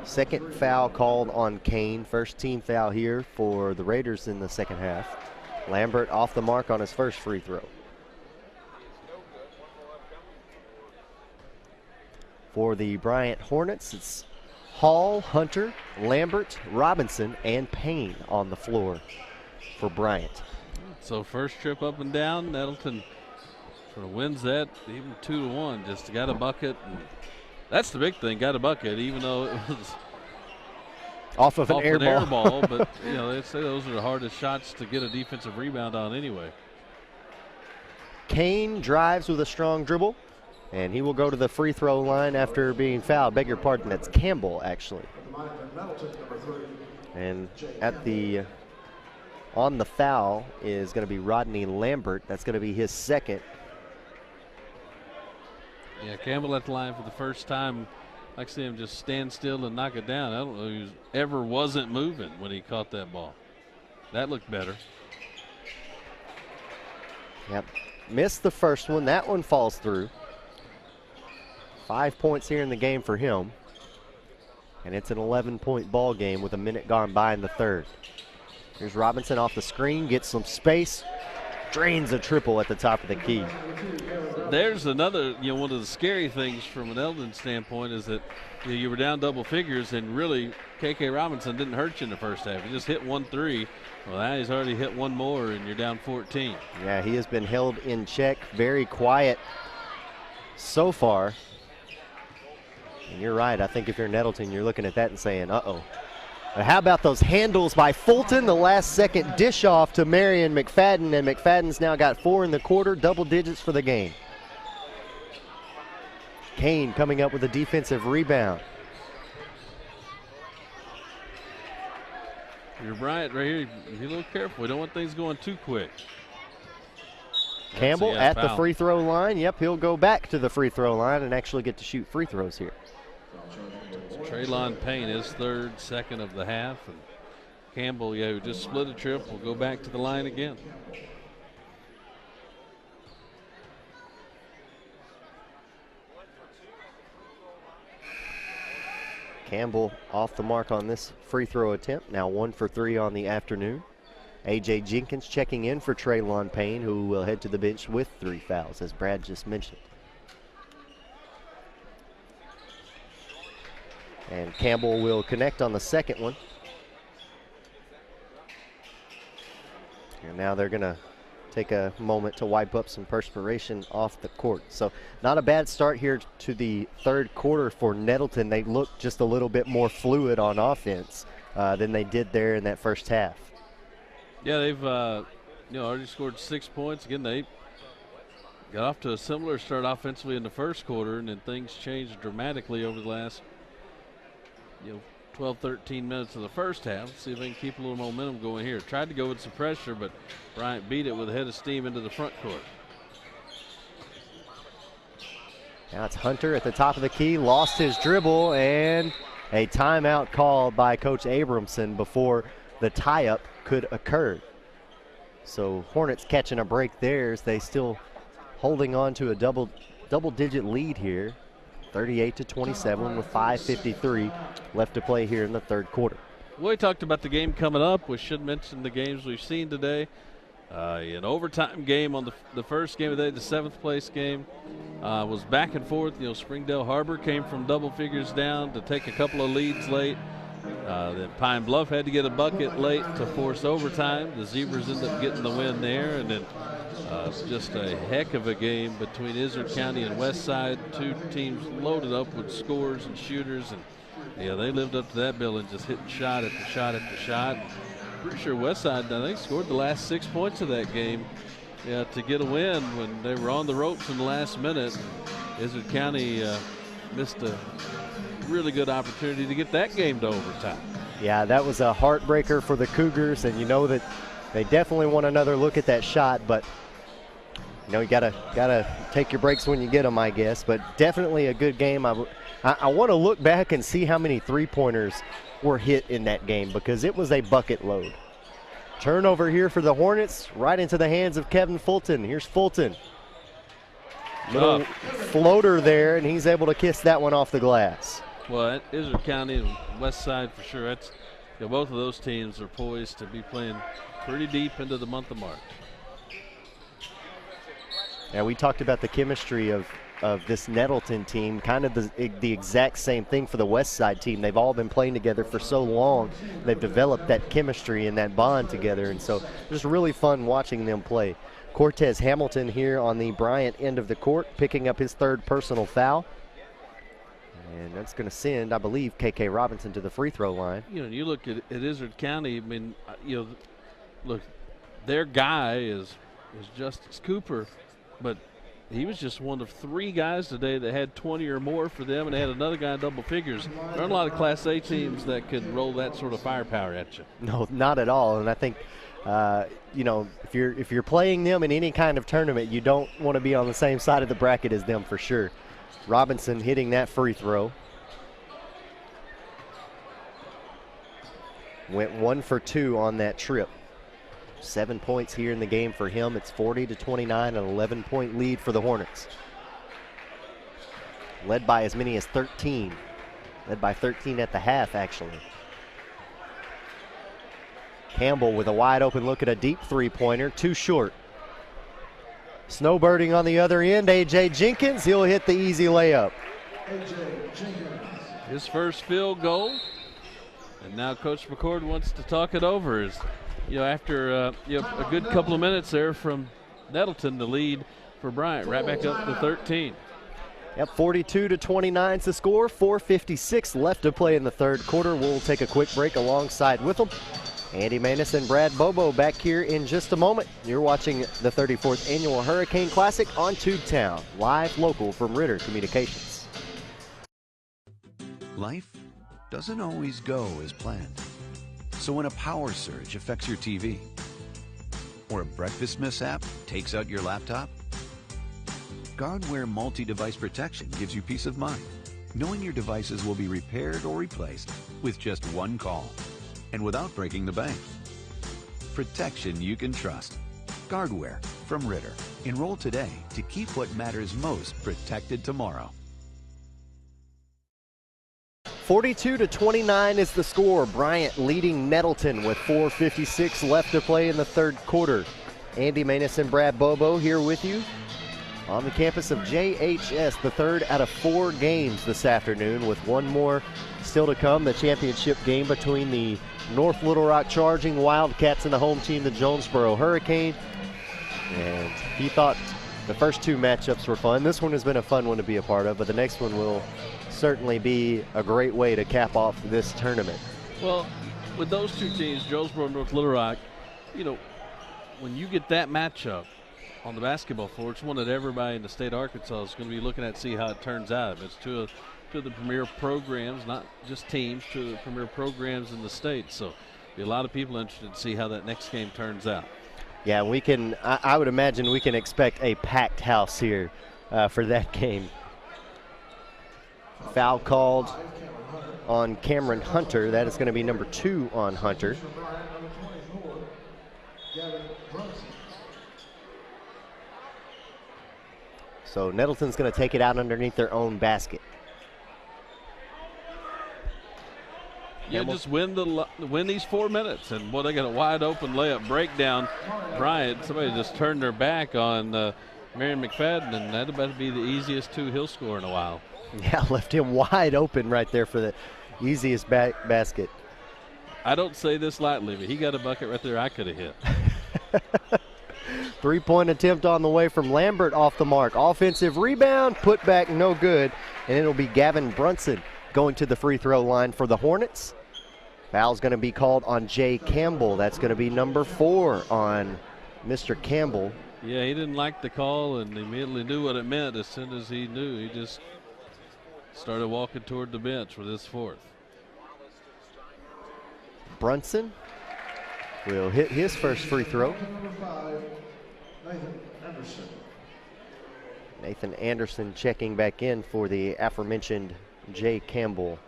Second foul called on Kane. First team foul here for the Raiders in the second half. Lambert off the mark on his first free throw. For the Bryant Hornets, it's Hall, Hunter, Lambert, Robinson, and Payne on the floor for Bryant. So first trip up and down, Nettleton sort of wins that, even 2-1. Just got a bucket. And that's the big thing, got a bucket, even though it was off of an air ball. But they say those are the hardest shots to get a defensive rebound on anyway. Kane drives with a strong dribble, and he will go to the free throw line after being fouled. Beg your pardon, that's Campbell, actually. And on the foul is going to be Rodney Lambert. That's going to be his second. Yeah, Campbell at the line for the first time. I see him just stand still and knock it down. I don't know if he ever wasn't moving when he caught that ball. That looked better. Yep, missed the first one. That one falls through. 5 points here in the game for him. And it's an 11-point ball game with a minute gone by in the third. Here's Robinson off the screen, gets some space, drains a triple at the top of the key. there's another, one of the scary things from an Nettleton standpoint is that you were down double figures, and really KK Robinson didn't hurt you in the first half. He just hit 1 3. Well, now he's already hit one more, and you're down 14. Yeah, he has been held in check, very quiet so far. And you're right. I think if you're Nettleton, you're looking at that and saying, uh-oh. But how about those handles by Fulton? The last second dish off to Marion McFadden, and McFadden's now got 4 in the quarter, double digits for the game. Kane coming up with a defensive rebound. You're Bryant right here. Be a little careful. We don't want things going too quick. Campbell at the free throw line. Yep, he'll go back to the free throw line and actually get to shoot free throws here. Traylon Payne is third, second of the half. And Campbell, who just split a trip, will go back to the line again. Campbell off the mark on this free throw attempt. Now 1 for 3 on the afternoon. A.J. Jenkins checking in for Traylon Payne, who will head to the bench with 3 fouls, as Brad just mentioned. And Campbell will connect on the second one. And now they're going to take a moment to wipe up some perspiration off the court. So not a bad start here to the third quarter for Nettleton. They look just a little bit more fluid on offense than they did there in that first half. Yeah, they've already scored 6 points. Again, they got off to a similar start offensively in the first quarter, and then things changed dramatically over the last 12, 13 minutes of the first half. See if they can keep a little momentum going here. Tried to go with some pressure, but Bryant beat it with a head of steam into the front court. Now it's Hunter at the top of the key, lost his dribble, and a timeout called by Coach Abramson before the tie-up could occur. So Hornets catching a break there as they still holding on to a double-digit lead here. 38-27 with 5:53 left to play here in the third quarter. We talked about the game coming up. We should mention the games we've seen today. An overtime game on the first game of the day, the 7th place game, was back and forth. Springdale Harbor came from double figures down to take a couple of leads late. Then Pine Bluff had to get a bucket late to force overtime. The Zebras ended up getting the win there, and then just a heck of a game between Izard County and Westside. Two teams loaded up with scores and shooters, and they lived up to that bill and just hitting shot after shot after shot. Pretty sure Westside, I think, scored the last 6 points of that game to get a win when they were on the ropes in the last minute. Izard County missed a really good opportunity to get that game to overtime. Yeah, that was a heartbreaker for the Cougars, and that they definitely want another look at that shot, but you gotta take your breaks when you get them, I guess. But definitely a good game. I want to look back and see how many three-pointers were hit in that game, because it was a bucket load. Turnover here for the Hornets, right into the hands of Kevin Fulton. Here's Fulton. Little floater there, and he's able to kiss that one off the glass. Well, Izard County and Westside for sure. That's both of those teams are poised to be playing pretty deep into the month of March. Yeah, we talked about the chemistry of this Nettleton team, kind of the exact same thing for the Westside team. They've all been playing together for so long. They've developed that chemistry and that bond together, and so just really fun watching them play. Cortez Hamilton here on the Bryant end of the court, picking up his 3rd personal foul. And that's going to send, I believe, KK Robinson to the free throw line. You look at Izard County, I mean, look, their guy is Justice Cooper, but he was just one of 3 guys today that had 20 or more for them, and they had another guy in double figures. There aren't a lot of Class A teams that could roll that sort of firepower at you. No, not at all. And I think, if you're playing them in any kind of tournament, you don't want to be on the same side of the bracket as them for sure. Robinson hitting that free throw. Went 1 for 2 on that trip. 7 points here in the game for him. It's 40-29, an 11-point lead for the Hornets. Led by as many as 13. Led by 13 at the half, actually. Campbell with a wide open look at a deep three-pointer, too short. Snowbirding on the other end, A.J. Jenkins. He'll hit the easy layup. His first field goal. And now Coach McCord wants to talk it over. After a good couple of minutes there from Nettleton, the lead for Bryant, right back up to 13. Yep, 42-29 is the score. 4:56 left to play in the third quarter. We'll take a quick break alongside with them. Andy Maness and Brad Bobo back here in just a moment. You're watching the 34th Annual Hurricane Classic on Tubetown, live local from Ritter Communications. Life doesn't always go as planned. So when a power surge affects your TV, or a breakfast mishap takes out your laptop, Guardware multi-device protection gives you peace of mind, knowing your devices will be repaired or replaced with just one call, and without breaking the bank. Protection you can trust. Guardware from Ritter. Enroll today to keep what matters most protected tomorrow. 42-29 is the score. Bryant leading Nettleton with 4:56 left to play in the third quarter. Andy Maness and Brad Bobo here with you on the campus of JHS, the third out of 4 games this afternoon, with one more still to come, the championship game between the North Little Rock Charging Wildcats and the home team, the Jonesboro Hurricane. And he thought the first 2 matchups were fun. This one has been a fun one to be a part of, but the next one will certainly be a great way to cap off this tournament. Well, with those 2 teams, Jonesboro and North Little Rock, when you get that matchup on the basketball floor, it's one that everybody in the state of Arkansas is going to be looking at, see how it turns out. It's two of the premier programs, not just teams, 2 of the premier programs in the state. So be a lot of people interested to see how that next game turns out. Yeah, we can. I would imagine we can expect a packed house here for that game. Foul called on Cameron Hunter. That is going to be number 2 on Hunter. So Nettleton's going to take it out underneath their own basket. Yeah, just win these 4 minutes, and they got a wide open layup breakdown. Bryant, somebody just turned their back on Marion McFadden, and that about to be the easiest 2 he'll score in a while. Yeah, left him wide open right there for the easiest basket. I don't say this lightly, but he got a bucket right there I could have hit. 3-point attempt on the way from Lambert off the mark. Offensive rebound, put back, no good. And it'll be Gavin Brunson going to the free throw line for the Hornets. Foul's going to be called on Jay Campbell. That's going to be number 4 on Mr. Campbell. Yeah, he didn't like the call and immediately knew what it meant. As soon as he knew, he just started walking toward the bench for this 4th. Brunson will hit his first free throw. Nathan Anderson checking back in for the aforementioned Jay Campbell.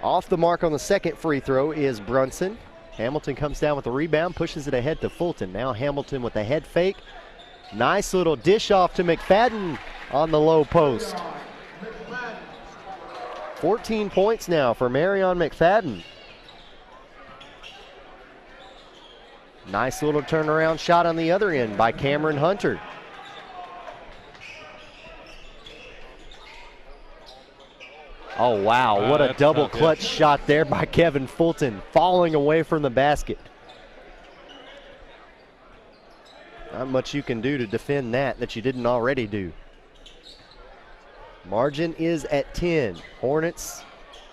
Off the mark on the second free throw is Brunson. Hamilton comes down with the rebound, pushes it ahead to Fulton. Now Hamilton with the head fake. Nice little dish off to McFadden on the low post. 14 points now for Marion McFadden. Nice little turnaround shot on the other end by Cameron Hunter. Oh, wow, what a double clutch shot there by Kevin Fulton, falling away from the basket. Not much you can do to defend that you didn't already do. Margin is at 10. Hornets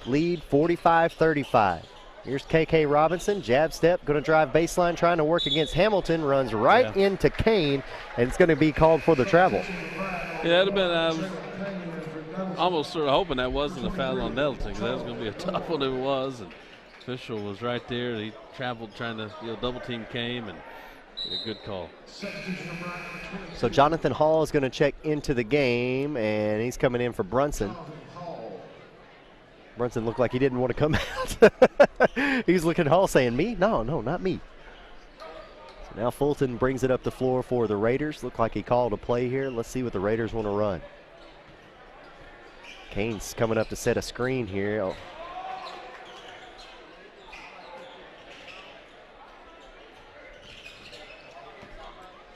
lead 45-35. Here's KK Robinson, jab step, going to drive baseline, trying to work against Hamilton, runs right into Kane, and it's going to be called for the travel. Yeah, it'd have been almost sort of hoping that wasn't a foul on Nettleton, because that was going to be a tough one if it was. And official was right there. He traveled trying to, double team came, and a good call. So Jonathan Hall is going to check into the game, and he's coming in for Brunson. Brunson looked like he didn't want to come out. He's looking at Hall saying, me? No, not me. So now Fulton brings it up the floor for the Raiders. Looked like he called a play here. Let's see what the Raiders want to run. Kane's coming up to set a screen here.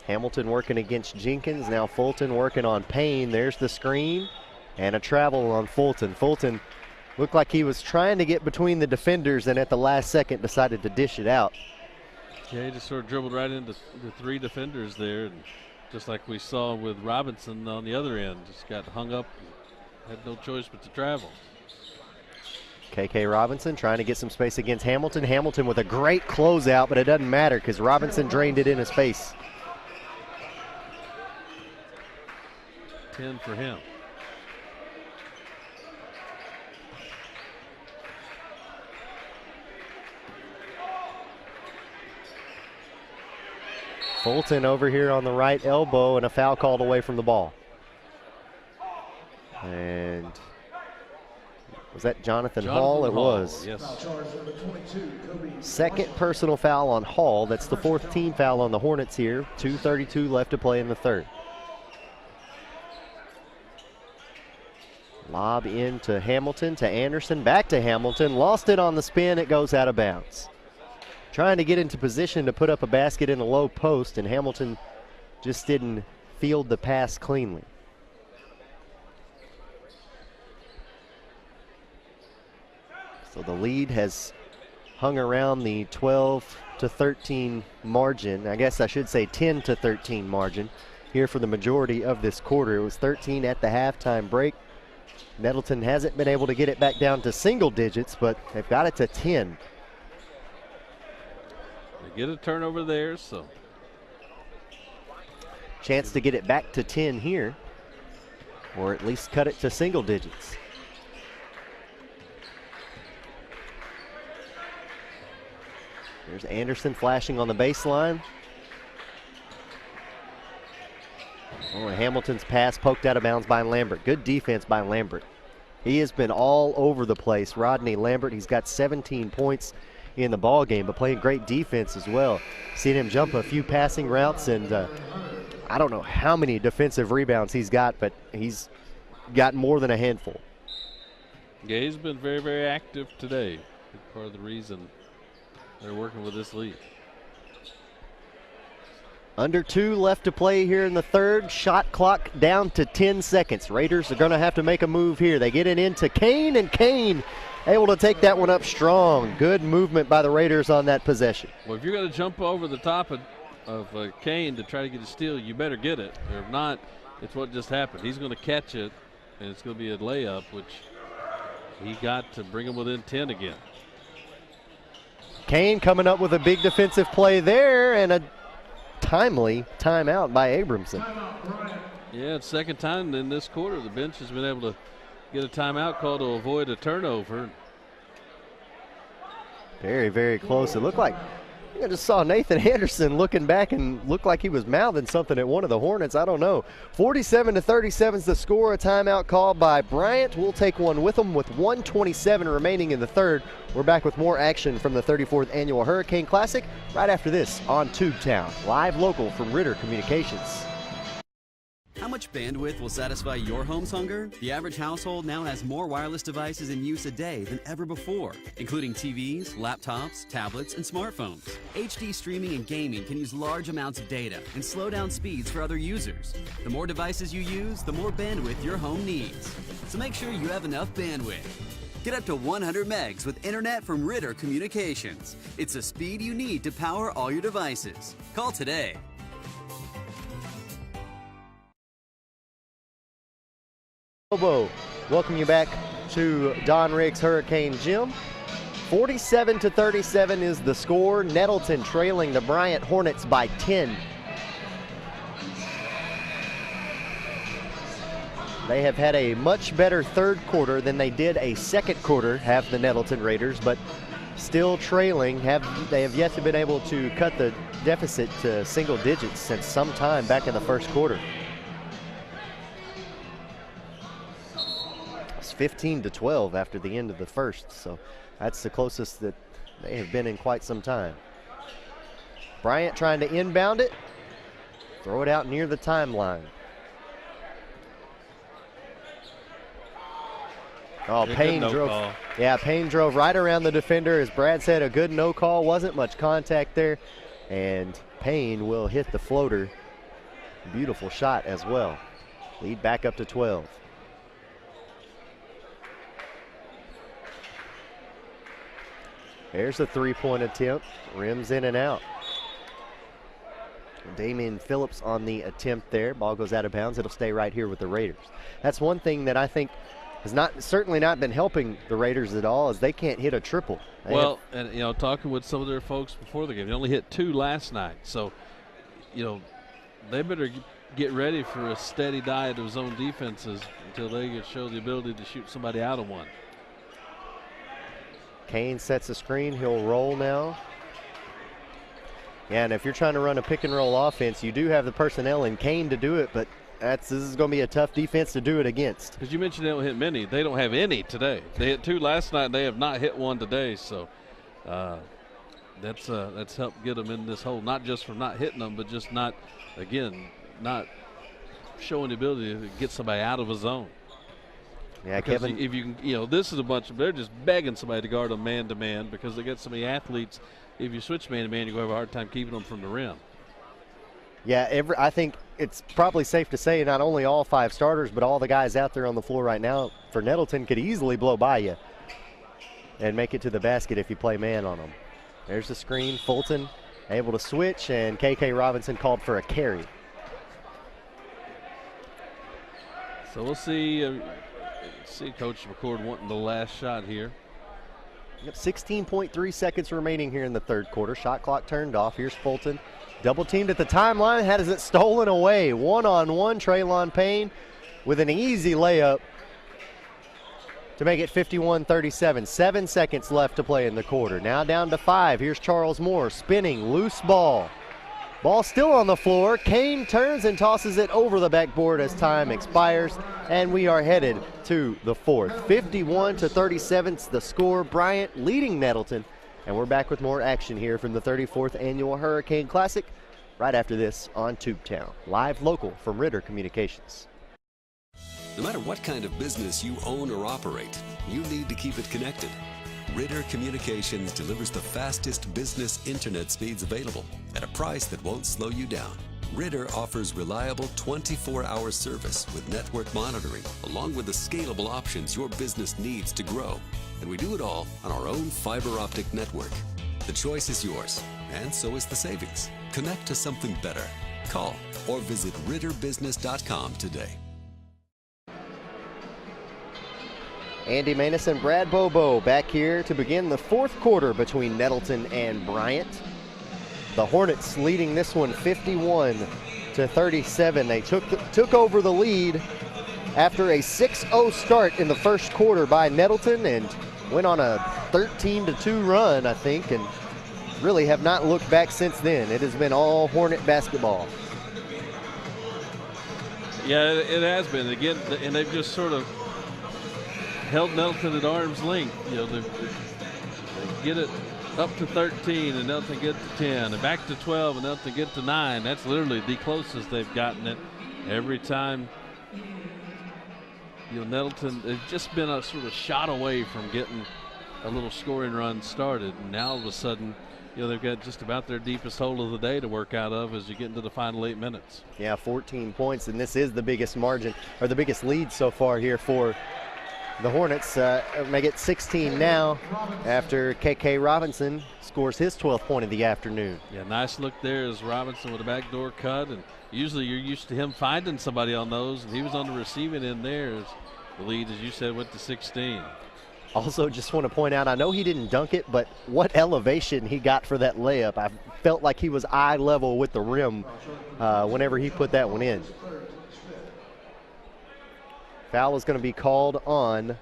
Hamilton working against Jenkins. Now Fulton working on Payne. There's the screen and a travel on Fulton. Fulton looked like he was trying to get between the defenders and at the last second decided to dish it out. Yeah, he just sort of dribbled right into the 3 defenders there. And just like we saw with Robinson on the other end, just got hung up, had no choice but to travel. KK Robinson trying to get some space against Hamilton. Hamilton with a great closeout, but it doesn't matter because Robinson drained it in his face. 10 for him. Fulton over here on the right elbow and a foul called away from the ball. And was that Jonathan Hall? It was. Yes. Second personal foul on Hall. That's the 4th team foul on the Hornets here. 2:32 left to play in the third. Lob into Hamilton, to Anderson, back to Hamilton. Lost it on the spin. It goes out of bounds. Trying to get into position to put up a basket in the low post, and Hamilton just didn't field the pass cleanly. So the lead has hung around the 12-13 margin. I guess I should say 10-13 margin here for the majority of this quarter. It was 13 at the halftime break. Nettleton hasn't been able to get it back down to single digits, but they've got it to 10. They get a turnover there, so. Chance to get it back to 10 here, or at least cut it to single digits. There's Anderson flashing on the baseline. Oh, Hamilton's pass poked out of bounds by Lambert. Good defense by Lambert. He has been all over the place. Rodney Lambert, he's got 17 points in the ball game, but playing great defense as well. Seen him jump a few passing routes, and I don't know how many defensive rebounds he's got, but he's got more than a handful. Yeah, he's been very, very active today. Part of the reason they're working with this lead. Under 2 left to play here in the third. Shot clock down to 10 seconds. Raiders are going to have to make a move here. They get it into Kane, and Kane able to take that one up strong. Good movement by the Raiders on that possession. Well, if you're going to jump over the top of Kane to try to get a steal, you better get it. Or if not, it's what just happened. He's going to catch it, and it's going to be a layup, which he got to bring him within 10 again. Kane coming up with a big defensive play there, and a timely timeout by Abramson. Yeah, it's second time in this quarter the bench has been able to get a timeout call to avoid a turnover. Very, very close. It looked like I just saw Nathan Anderson looking back and looked like he was mouthing something at one of the Hornets. I don't know. 47-37 is the score. A timeout called by Bryant. We'll take one with them with 1:27 remaining in the third. We're back with more action from the 34th Annual Hurricane Classic right after this on Tubetown. Live local from Ritter Communications. How much bandwidth will satisfy your home's hunger? The average household now has more wireless devices in use a day than ever before, including TVs, laptops, tablets, and smartphones. HD streaming and gaming can use large amounts of data and slow down speeds for other users. The more devices you use, the more bandwidth your home needs. So make sure you have enough bandwidth. Get up to 100 megs with internet from Ritter Communications. It's the speed you need to power all your devices. Call today. Welcome you back to Don Riggs Hurricane Gym. 47-37 is the score. Nettleton trailing the Bryant Hornets by 10. They have had a much better third quarter than they did a second quarter, have the Nettleton Raiders, but still trailing. They have yet to been able to cut the deficit to single digits since sometime back in the first quarter. 15-12 after the end of the first, so that's the closest that they have been in quite some time. Bryant trying to inbound it, throw it out near the timeline. Oh, Payne drove. Yeah, Payne drove right around the defender. As Brad said, a good no call. Wasn't much contact there, and Payne will hit the floater Beautiful shot as well. Lead back up to 12. There's a three-point attempt. Rims in and out. Damian Phillips on the attempt there. Ball goes out of bounds. It'll stay right here with the Raiders. That's one thing that I think has certainly not been helping the Raiders at all, is they can't hit a triple. And talking with some of their folks before the game, they only hit 2 last night. So, they better get ready for a steady diet of zone defenses until they can show the ability to shoot somebody out of one. Kane sets a screen. He'll roll now. Yeah, and if you're trying to run a pick and roll offense, you do have the personnel in Kane to do it, but this is going to be a tough defense to do it against. Because you mentioned they don't hit many. They don't have any today. They hit 2 last night, and they have not hit 1 today. So that's helped get them in this hole, not just from not hitting them, but just not showing the ability to get somebody out of a zone. Yeah, because Kevin. If you can, this is a bunch of, they're just begging somebody to guard them man to man because they got so many athletes. If you switch man to man, you're going to have a hard time keeping them from the rim. Yeah, I think it's probably safe to say not only all 5 starters, but all the guys out there on the floor right now for Nettleton could easily blow by you and make it to the basket if you play man on them. There's the screen. Fulton able to switch, and KK Robinson called for a carry. So we'll see. Coach McCord wanting the last shot here. Yep, 16.3 seconds remaining here in the third quarter. Shot clock turned off. Here's Fulton. Double teamed at the timeline. Has it stolen away. One-on-one. Traylon Payne with an easy layup to make it 51-37. 7 seconds left to play in the quarter. Now down to 5. Here's Charles Moore spinning. Loose ball. Ball still on the floor. Kane turns and tosses it over the backboard as time expires, and we are headed to the fourth. 51-37 the score. Bryant leading Nettleton, and we're back with more action here from the 34th Annual Hurricane Classic right after this on Tubetown. Live local from Ritter Communications. No matter what kind of business you own or operate, you need to keep it connected. Ritter Communications delivers the fastest business internet speeds available at a price that won't slow you down. Ritter offers reliable 24-hour service with network monitoring, along with the scalable options your business needs to grow. And we do it all on our own fiber optic network. The choice is yours, and so is the savings. Connect to something better. Call or visit ritterbusiness.com today. Andy Maness and Brad Bobo back here to begin the fourth quarter between Nettleton and Bryant. The Hornets leading this one 51-37. They took over the lead after a 6-0 start in the first quarter by Nettleton and went on a 13-2 run, I think, and really have not looked back since then. It has been all Hornet basketball. Yeah, it has been. Again, and they've just sort of held Nettleton at arm's length. They get it up to 13 and Nettleton get to 10 and back to 12 and Nettleton get to 9. That's literally the closest they've gotten it every time. Nettleton has just been a sort of shot away from getting a little scoring run started. And now all of a sudden, they've got just about their deepest hole of the day to work out of as you get into the final 8 minutes. Yeah, 14 points, and this is the biggest margin, or the biggest lead so far here for the Hornets. Make it 16 now after KK Robinson scores his 12th point of the afternoon. Yeah, nice look there as Robinson with a backdoor cut, and usually you're used to him finding somebody on those, and he was on the receiving end there as the lead, as you said, went to 16. Also, just want to point out, I know he didn't dunk it, but what elevation he got for that layup. I felt like he was eye level with the rim whenever he put that one in. Foul is going to be called on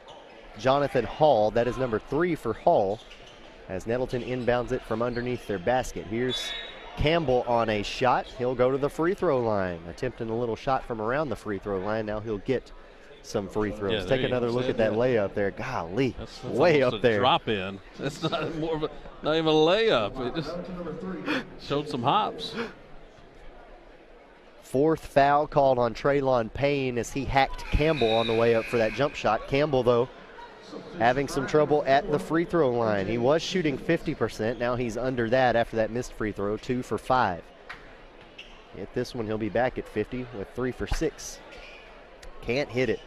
Jonathan Hall. That is number 3 for Hall as Nettleton inbounds it from underneath their basket. Here's Campbell on a shot. He'll go to the free throw line, attempting a little shot from around the free throw line. Now he'll get some free throws. Yeah, take another look at that layup there. Golly, that's way up there. Drop in. That's not even a layup. It just showed some hops. 4th foul called on Traylon Payne as he hacked Campbell on the way up for that jump shot. Campbell, though, having some trouble at the free throw line. He was shooting 50%. Now he's under that after that missed free throw, 2 for 5. Hit this one, he'll be back at 50 with 3 for 6. Can't hit it.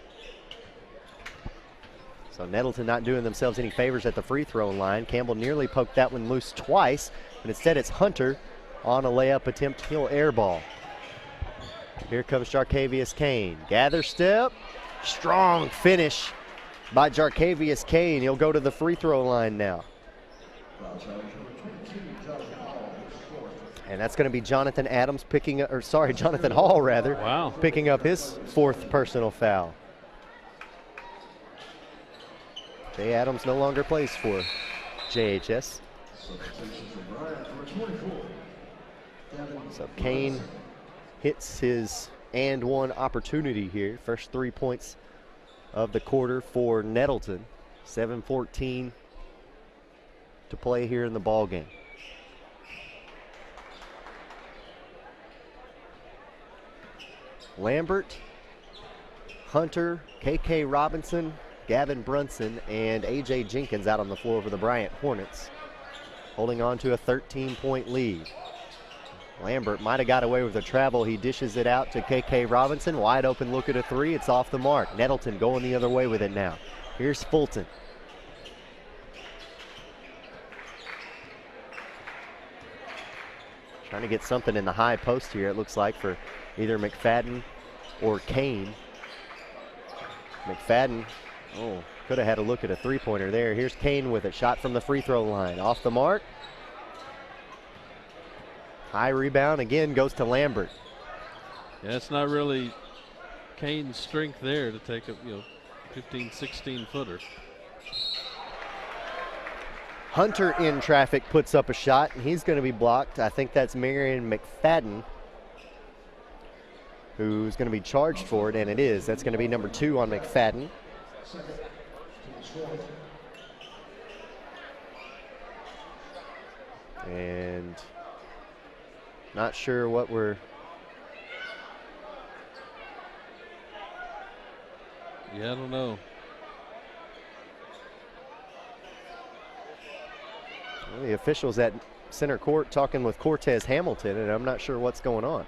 So Nettleton not doing themselves any favors at the free throw line. Campbell nearly poked that one loose twice, but instead it's Hunter on a layup attempt. He'll airball. Here comes Jarkavius Kane. Gather step. Strong finish by Jarkavius Kane. He'll go to the free throw line now. And that's going to be Jonathan Adams picking up, or sorry, Jonathan Hall rather. Wow. Picking up his 4th personal foul. Jay Adams no longer plays for JHS. So Kane hits his and one opportunity here. First 3 points of the quarter for Nettleton. 7:14 to play here in the ball game. Lambert, Hunter, KK Robinson, Gavin Brunson, and AJ Jenkins out on the floor for the Bryant Hornets, holding on to a 13-point lead. Lambert might have got away with a travel. He dishes it out to KK Robinson. Wide open look at a 3. It's off the mark. Nettleton going the other way with it now. Here's Fulton. Trying to get something in the high post here, it looks like, for either McFadden or Kane. McFadden, could have had a look at a 3-pointer there. Here's Kane with it. Shot from the free throw line. Off the mark. High rebound again goes to Lambert. Yeah, it's not really Kane's strength there to take a 15, 16 footer. Hunter in traffic puts up a shot, and he's going to be blocked. I think that's Marion McFadden who's going to be charged for it, and it is. That's going to be number 2 on McFadden. And not sure what we're... Yeah, I don't know. Well, the officials at center court talking with Cortez Hamilton, and I'm not sure what's going on.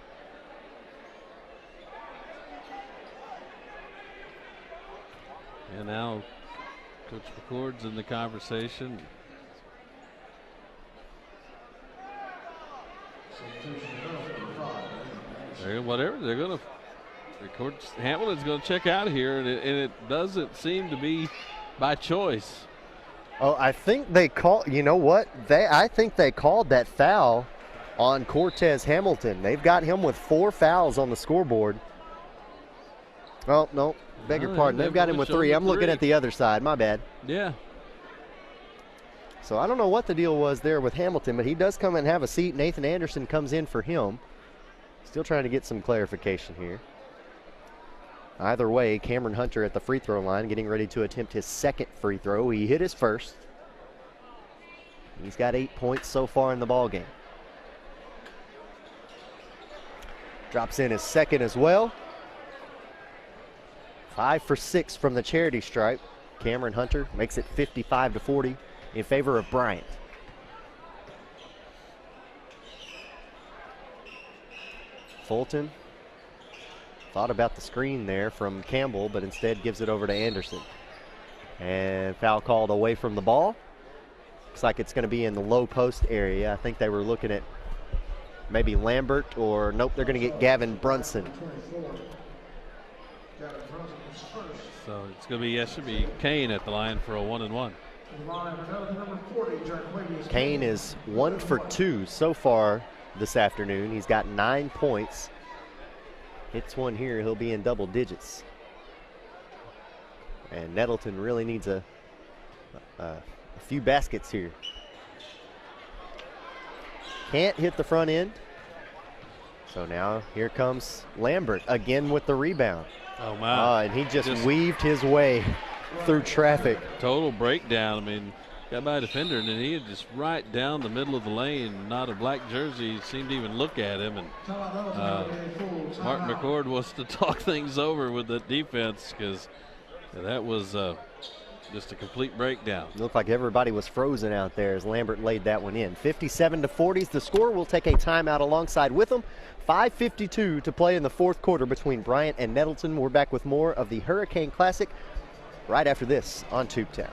And now Coach McCord's in the conversation. Whatever they're going to record, Hamilton's going to check out of here, and it doesn't seem to be by choice. Oh, I think they called. You know what? I think they called that foul on Cortez Hamilton. They've got him with 4 fouls on the scoreboard. Oh no, beg your pardon. They've got him with 3. I'm looking at the other side. My bad. Yeah. So I don't know what the deal was there with Hamilton, but he does come and have a seat. Nathan Anderson comes in for him. Still trying to get some clarification here. Either way, Cameron Hunter at the free throw line getting ready to attempt his 2nd free throw. He hit his 1st. He's got 8 points so far in the ball game. Drops in his 2nd as well. 5 for 6 from the charity stripe. Cameron Hunter makes it 55-40 in favor of Bryant. Fulton thought about the screen there from Campbell, but instead gives it over to Anderson. And foul called away from the ball. Looks like it's going to be in the low post area. I think they were looking at maybe Lambert, or nope, they're going to get Gavin Brunson. So it's going to be, should be Kane at the line for a 1-and-1. Kane is 1 for 2 so far this afternoon. He's got 9 points. Hits one here, he'll be in double digits. And Nettleton really needs a few baskets here. Can't hit the front end. So now here comes Lambert again with the rebound. Oh my. And he just weaved his way through traffic. Total breakdown. I mean, got by a defender, and then he had just right down the middle of the lane. Not a black jersey seemed to even look at him. And Mark McCord wants to talk things over with the defense, because that was just a complete breakdown. Looked like everybody was frozen out there as Lambert laid that one in. 57-40 is the score. We'll take a timeout alongside with them. 5:52 to play in the fourth quarter between Bryant and Nettleton. We're back with more of the Hurricane Classic right after this on Tubetown.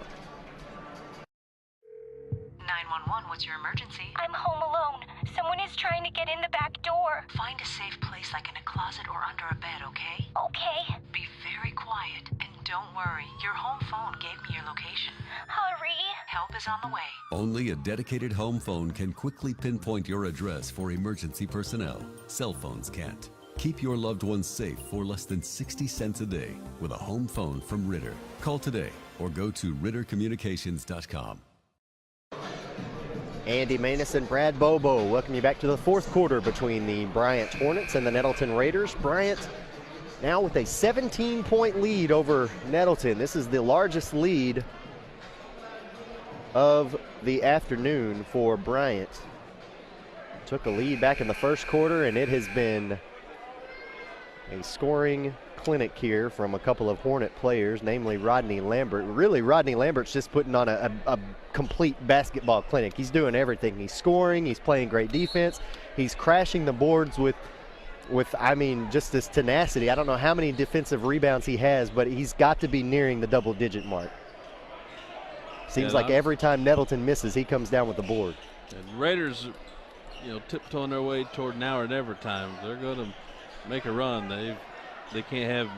911, what's your emergency? I'm home alone. Someone is trying to get in the back door. Find a safe place like in a closet or under a bed, okay? Okay. Be very quiet and don't worry. Your home phone gave me your location. Hurry. Help is on the way. Only a dedicated home phone can quickly pinpoint your address for emergency personnel. Cell phones can't. Keep your loved ones safe for less than 60 cents a day with a home phone from Ritter. Call today or go to rittercommunications.com. Andy Maness and Brad Bobo welcome you back to the fourth quarter between the Bryant Hornets and the Nettleton Raiders. Bryant now with a 17-point lead over Nettleton. This is the largest lead of the afternoon for Bryant. Took a lead back in the first quarter, and it has been a scoring clinic here from a couple of Hornet players, namely Rodney Lambert. Really, Rodney Lambert's just putting on a complete basketball clinic. He's doing everything. He's scoring, he's playing great defense, he's crashing the boards with I mean, just this tenacity. I don't know how many defensive rebounds he has, but he's got to be nearing the double-digit mark. Seems like every time Nettleton misses, he comes down with the board. And Raiders, tiptoeing their way toward now or never time. They're going to make a run. They can't have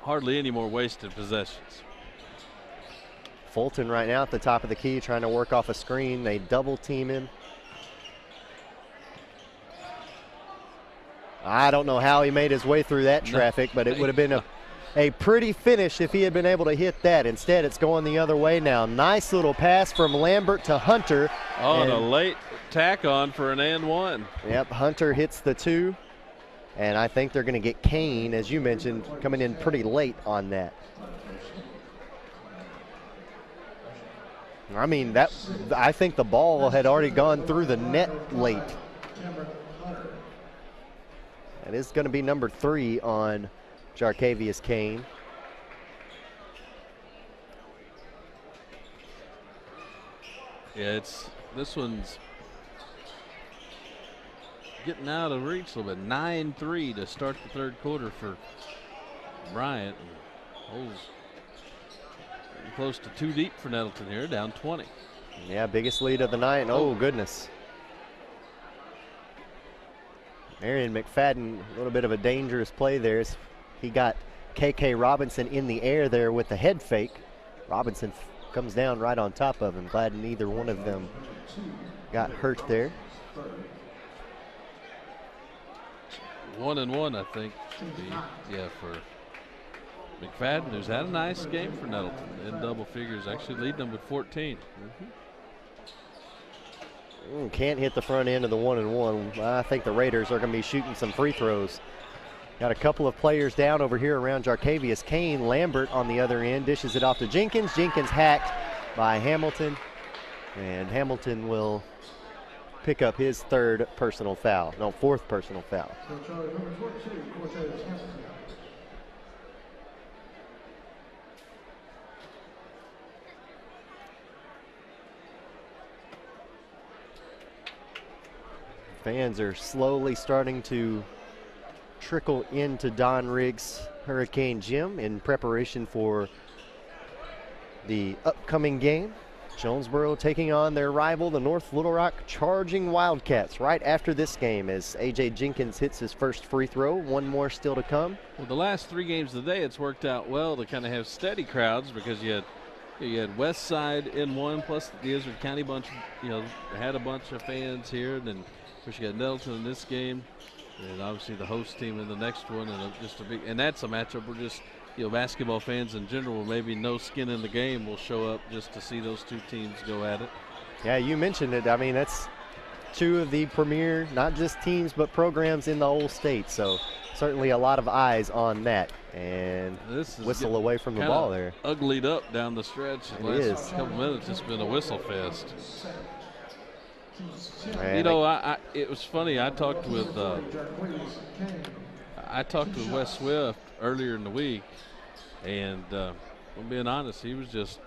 hardly any more wasted possessions. Fulton right now at the top of the key trying to work off a screen. They double team him. I don't know how he made his way through that traffic, but it would have been a pretty finish if he had been able to hit that. Instead, it's going the other way now. Nice little pass from Lambert to Hunter. Oh, and a late tack on for an and one. Yep, Hunter hits the two. And I think they're going to get Kane, as you mentioned, coming in pretty late on that. I mean, I think the ball had already gone through the net late. That is going to be number 3 on Jarkavius Kane. Yeah, this one's getting out of reach a little bit. 9-3 to start the third quarter for Bryant. Holds close to 2 deep for Nettleton here, down 20. Yeah, biggest lead of the night. Oh, goodness. Marion McFadden, a little bit of a dangerous play there. He got KK Robinson in the air there with the head fake. Robinson comes down right on top of him. Glad neither one of them got hurt there. 1 and 1, I think, for McFadden, who's had a nice game for Nettleton in double figures, actually leading them with 14. Can't hit the front end of the 1 and 1. I think the Raiders are going to be shooting some free throws. Got a couple of players down over here around Jarkavius Kane. Lambert on the other end dishes it off to Jenkins. Jenkins hacked by Hamilton, and Hamilton will pick up his fourth personal foul. Fans are slowly starting to trickle into Don Riggs Hurricane Gym in preparation for the upcoming game. Jonesboro taking on their rival, the North Little Rock Charging Wildcats, right after this game as A.J. Jenkins hits his first free throw. One more still to come. Well, the last 3 games of the day, it's worked out well to kind of have steady crowds because you had West Side in one, plus the Izard County bunch, had a bunch of fans here, and then of course you got Nettleton in this game, and obviously the host team in the next one, and that's a matchup where just basketball fans in general, maybe no skin in the game, will show up just to see those 2 teams go at it. Yeah, you mentioned it. I mean, that's 2 of the premier, not just teams, but programs in the whole state. So certainly a lot of eyes on that. And this is whistle away from the ball there. Uglied up down the stretch. The last couple minutes, it's been a whistle fest. It was funny. I talked with Wes Swift earlier in the week, and I'm being honest, he was just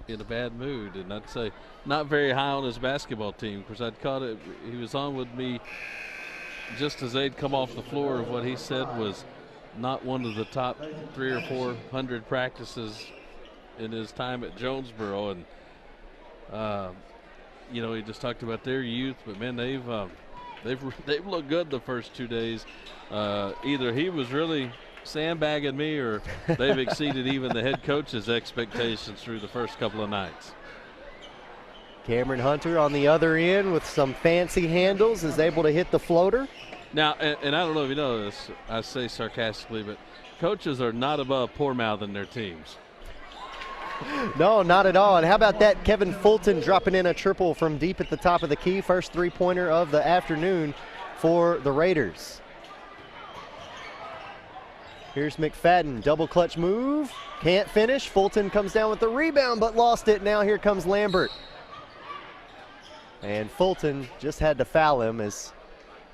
in a bad mood, and I'd say not very high on his basketball team. Of course, I'd caught it. He was on with me just as they'd come off the floor of what he said was not one of the top 300 or 400 practices in his time at Jonesboro, and he just talked about their youth, but man, they've looked good the first 2 days. Either he was really sandbagging me, or they've exceeded even the head coach's expectations through the first couple of nights. Cameron Hunter on the other end with some fancy handles is able to hit the floater. Now, and I don't know if you know this, I say sarcastically, but coaches are not above poor-mouthing their teams. No, not at all. And how about that? Kevin Fulton dropping in a triple from deep at the top of the key. First three-pointer of the afternoon for the Raiders. Here's McFadden, double clutch move. Can't finish. Fulton comes down with the rebound, but lost it. Now here comes Lambert. And Fulton just had to foul him as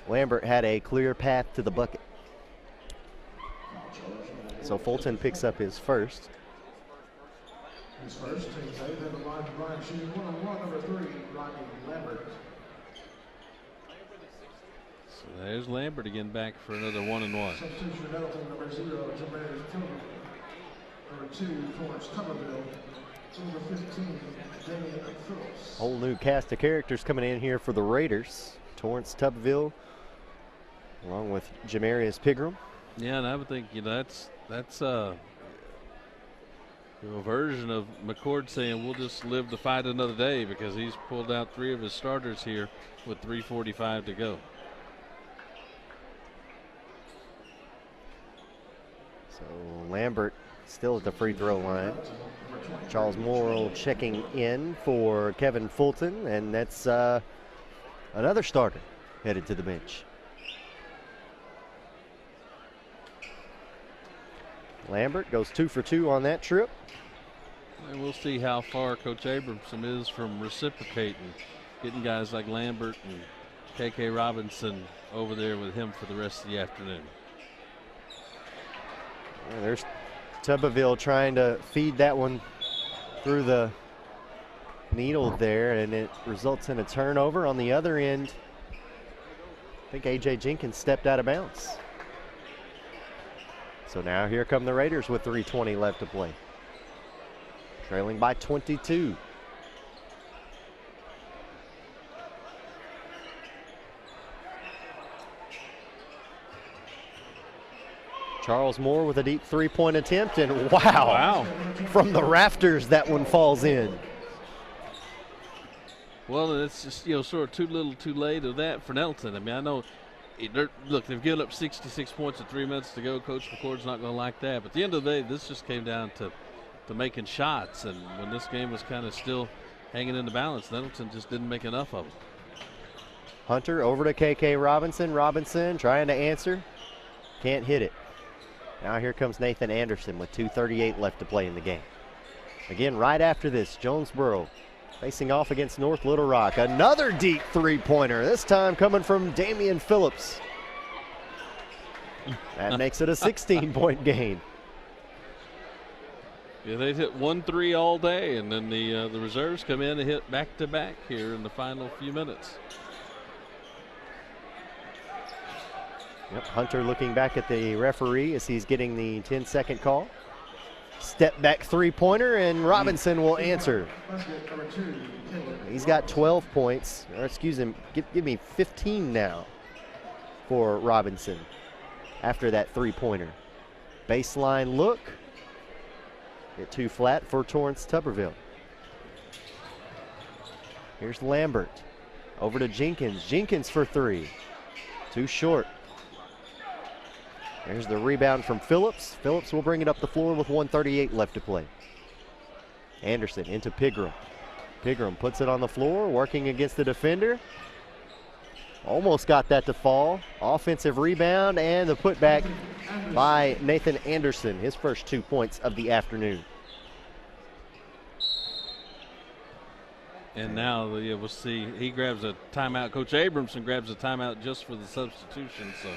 Lambert had a clear path to the bucket. So Fulton picks up his first. His first takes out of the line to Bryant, shooting 1-on-1, number 3, Rodney Lambert. So there's Lambert again, back for another 1-and-1. Substitution for Nettleton, number 0, Jermaine Tillman. Number 2, Torrance Tuberville. Number 15, Damian Phillips. Whole new cast of characters coming in here for the Raiders. Torrance Tuberville, along with Jamarius Pigram. Yeah, and I would think that's a version of McCord saying we'll just live to fight another day, because he's pulled out 3 of his starters here with 3:45 to go. So Lambert still at the free throw line. Charles Morrill checking in for Kevin Fulton, and that's another starter headed to the bench. Lambert goes 2 for 2 on that trip. And we'll see how far Coach Abramson is from reciprocating, getting guys like Lambert and KK Robinson over there with him for the rest of the afternoon. And there's Tuberville trying to feed that one through the needle there, and it results in a turnover. On the other end, I think A.J. Jenkins stepped out of bounds. So now here come the Raiders with 3:20 left to play. Trailing by 22. Charles Moore with a deep three-point attempt, and wow. From the rafters that one falls in. Well, it's just, sort of too little too late of that for Nettleton. I mean, I know, look, they've given up 66 points with 3 minutes to go. Coach McCord's not going to like that. But at the end of the day, this just came down to making shots. And when this game was kind of still hanging in the balance, Nettleton just didn't make enough of them. Hunter over to KK Robinson. Robinson trying to answer. Can't hit it. Now here comes Nathan Anderson with 2:38 left to play in the game. Again, right after this, Jonesboro facing off against North Little Rock. Another deep three-pointer, this time coming from Damian Phillips. That makes it a 16-point gain. Yeah, they hit 1-3 all day, and then the reserves come in and hit back-to-back here in the final few minutes. Yep, Hunter looking back at the referee as he's getting the 10-second call. Step back three-pointer, and Robinson will answer. He's got 12 points, or excuse him, give me 15 now for Robinson after that three-pointer. Baseline look. Get too flat for Torrance Tuberville. Here's Lambert. Over to Jenkins. Jenkins for 3. Too short. There's the rebound from Phillips. Phillips will bring it up the floor with 1:38 left to play. Anderson into Pigram. Pigram puts it on the floor, working against the defender. Almost got that to fall. Offensive rebound and the putback by Nathan Anderson, his first 2 points of the afternoon. And now we'll see, he grabs a timeout. Coach Abramson grabs a timeout just for the substitution, so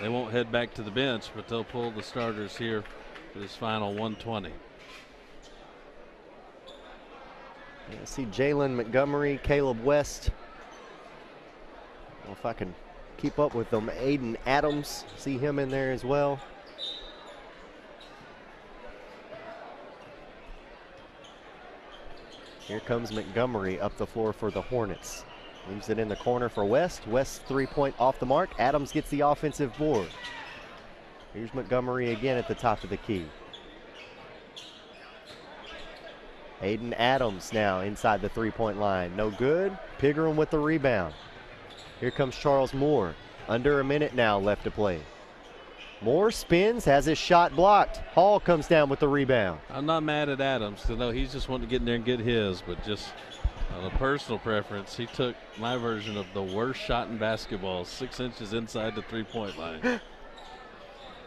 they won't head back to the bench, but they'll pull the starters here for this final 1:20. I see Jalen Montgomery, Caleb West. I don't know if I can keep up with them. Aiden Adams, see him in there as well. Here comes Montgomery up the floor for the Hornets. Leaves it in the corner for West. West 3-point off the mark. Adams gets the offensive board. Here's Montgomery again at the top of the key. Aiden Adams now inside the 3-point line. No good. Pigram with the rebound. Here comes Charles Moore. Under a minute now left to play. Moore spins, has his shot blocked. Hall comes down with the rebound. I'm not mad at Adams, because no, he's just wanting to get in there and get his, but just on a personal preference, he took my version of the worst shot in basketball, 6 inches inside the 3-point line.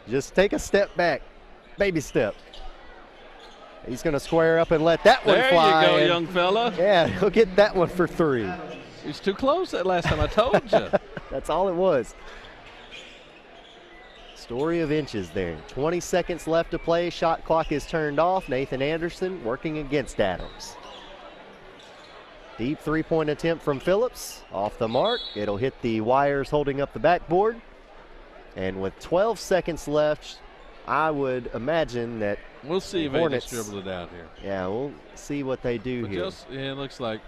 Just take a step back, baby step. He's going to square up and let that one fly. There you go, young fella. Yeah, he'll get that one for 3. He's too close that last time, I told you. That's all it was. Story of inches there. 20 seconds left to play. Shot clock is turned off. Nathan Anderson working against Adams. Deep 3-point attempt from Phillips. Off the mark. It'll hit the wires holding up the backboard. And with 12 seconds left, I would imagine that we'll see if Hornets they dribble it out here. Yeah, we'll see what they do but here. It looks like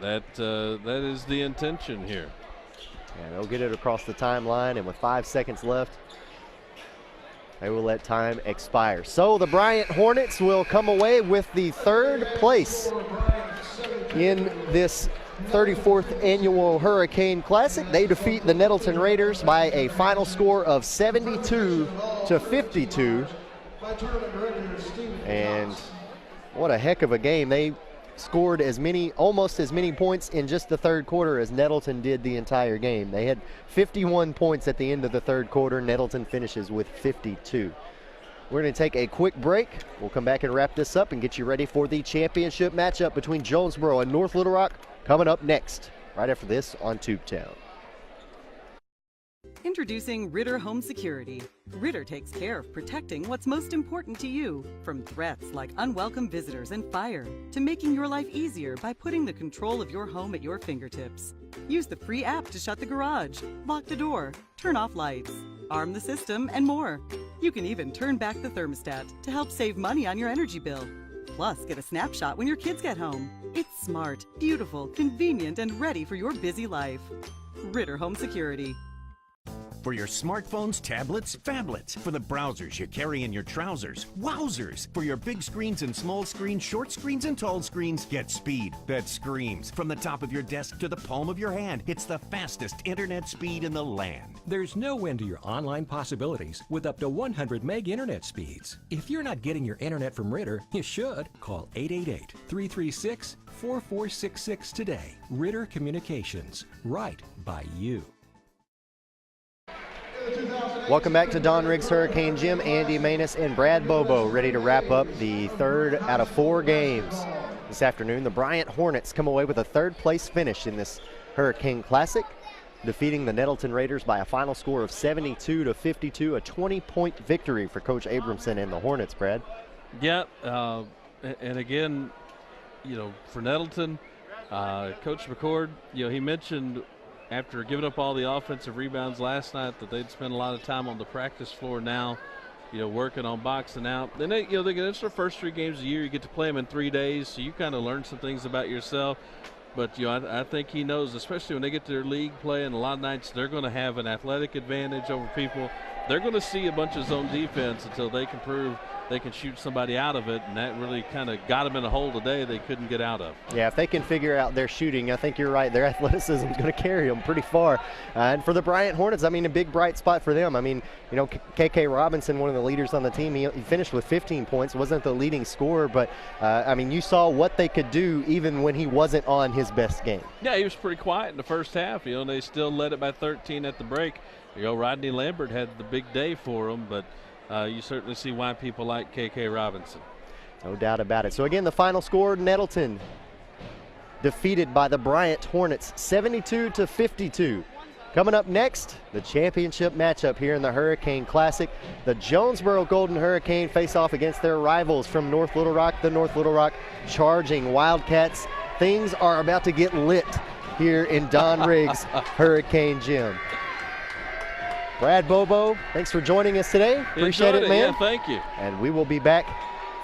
that that is the intention here. Yeah, they'll get it across the timeline, and with 5 seconds left, they will let time expire. So the Bryant Hornets will come away with the 3rd place in this 34th annual Hurricane Classic. They defeat the Nettleton Raiders by a final score of 72-52. And what a heck of a game. They scored almost as many points in just the 3rd quarter as Nettleton did the entire game. They had 51 points at the end of the 3rd quarter. Nettleton finishes with 52. We're going to take a quick break. We'll come back and wrap this up and get you ready for the championship matchup between Jonesboro and North Little Rock coming up next, right after this on Tubetown. Introducing Ritter Home Security. Ritter takes care of protecting what's most important to you, from threats like unwelcome visitors and fire, to making your life easier by putting the control of your home at your fingertips. Use the free app to shut the garage, lock the door, turn off lights, arm the system, and more. You can even turn back the thermostat to help save money on your energy bill. Plus, get a snapshot when your kids get home. It's smart, beautiful, convenient, and ready for your busy life. Ritter Home Security. For your smartphones, tablets, phablets. For the browsers you carry in your trousers. Wowzers! For your big screens and small screens, short screens and tall screens, get speed that screams. From the top of your desk to the palm of your hand, it's the fastest internet speed in the land. There's no end to your online possibilities with up to 100 meg internet speeds. If you're not getting your internet from Ritter, you should. Call 888-336-4466 today. Ritter Communications. Right by you. Welcome back to Don Riggs Hurricane Gym. Andy Manus and Brad Bobo ready to wrap up the 3rd out of 4 games. This afternoon, the Bryant Hornets come away with a 3rd place finish in this Hurricane Classic, defeating the Nettleton Raiders by a final score of 72-52, a 20-point victory for Coach Abramson and the Hornets, Brad. Yeah, and again, for Nettleton, Coach McCord, he mentioned after giving up all the offensive rebounds last night that they'd spend a lot of time on the practice floor now, working on boxing out. Then it's their first 3 games a year. You get to play them in 3 days, so you kind of learn some things about yourself. But I think he knows, especially when they get to their league play, and a lot of nights they're going to have an athletic advantage over people. They're going to see a bunch of zone defense until they can prove they can shoot somebody out of it, and that really kind of got them in a hole today they couldn't get out of. Yeah, if they can figure out their shooting, I think you're right. Their athleticism is going to carry them pretty far. And for the Bryant Hornets, a big bright spot for them. KK Robinson, one of the leaders on the team, he finished with 15 points. Wasn't the leading scorer, but, you saw what they could do even when he wasn't on his best game. Yeah, he was pretty quiet in the first half. They still led it by 13 at the break. Rodney Lambert had the big day for them, but you certainly see why people like KK Robinson. No doubt about it. So again, the final score, Nettleton defeated by the Bryant Hornets 72-52. Coming up next, the championship matchup here in the Hurricane Classic. The Jonesboro Golden Hurricane face off against their rivals from North Little Rock, the North Little Rock Charging Wildcats. Things are about to get lit here in Don Riggs Hurricane Gym. Brad Bobo, thanks for joining us today. Appreciate it, man. Yeah, thank you. And we will be back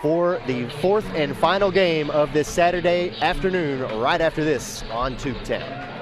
for the fourth and final game of this Saturday afternoon right after this on Tubetown.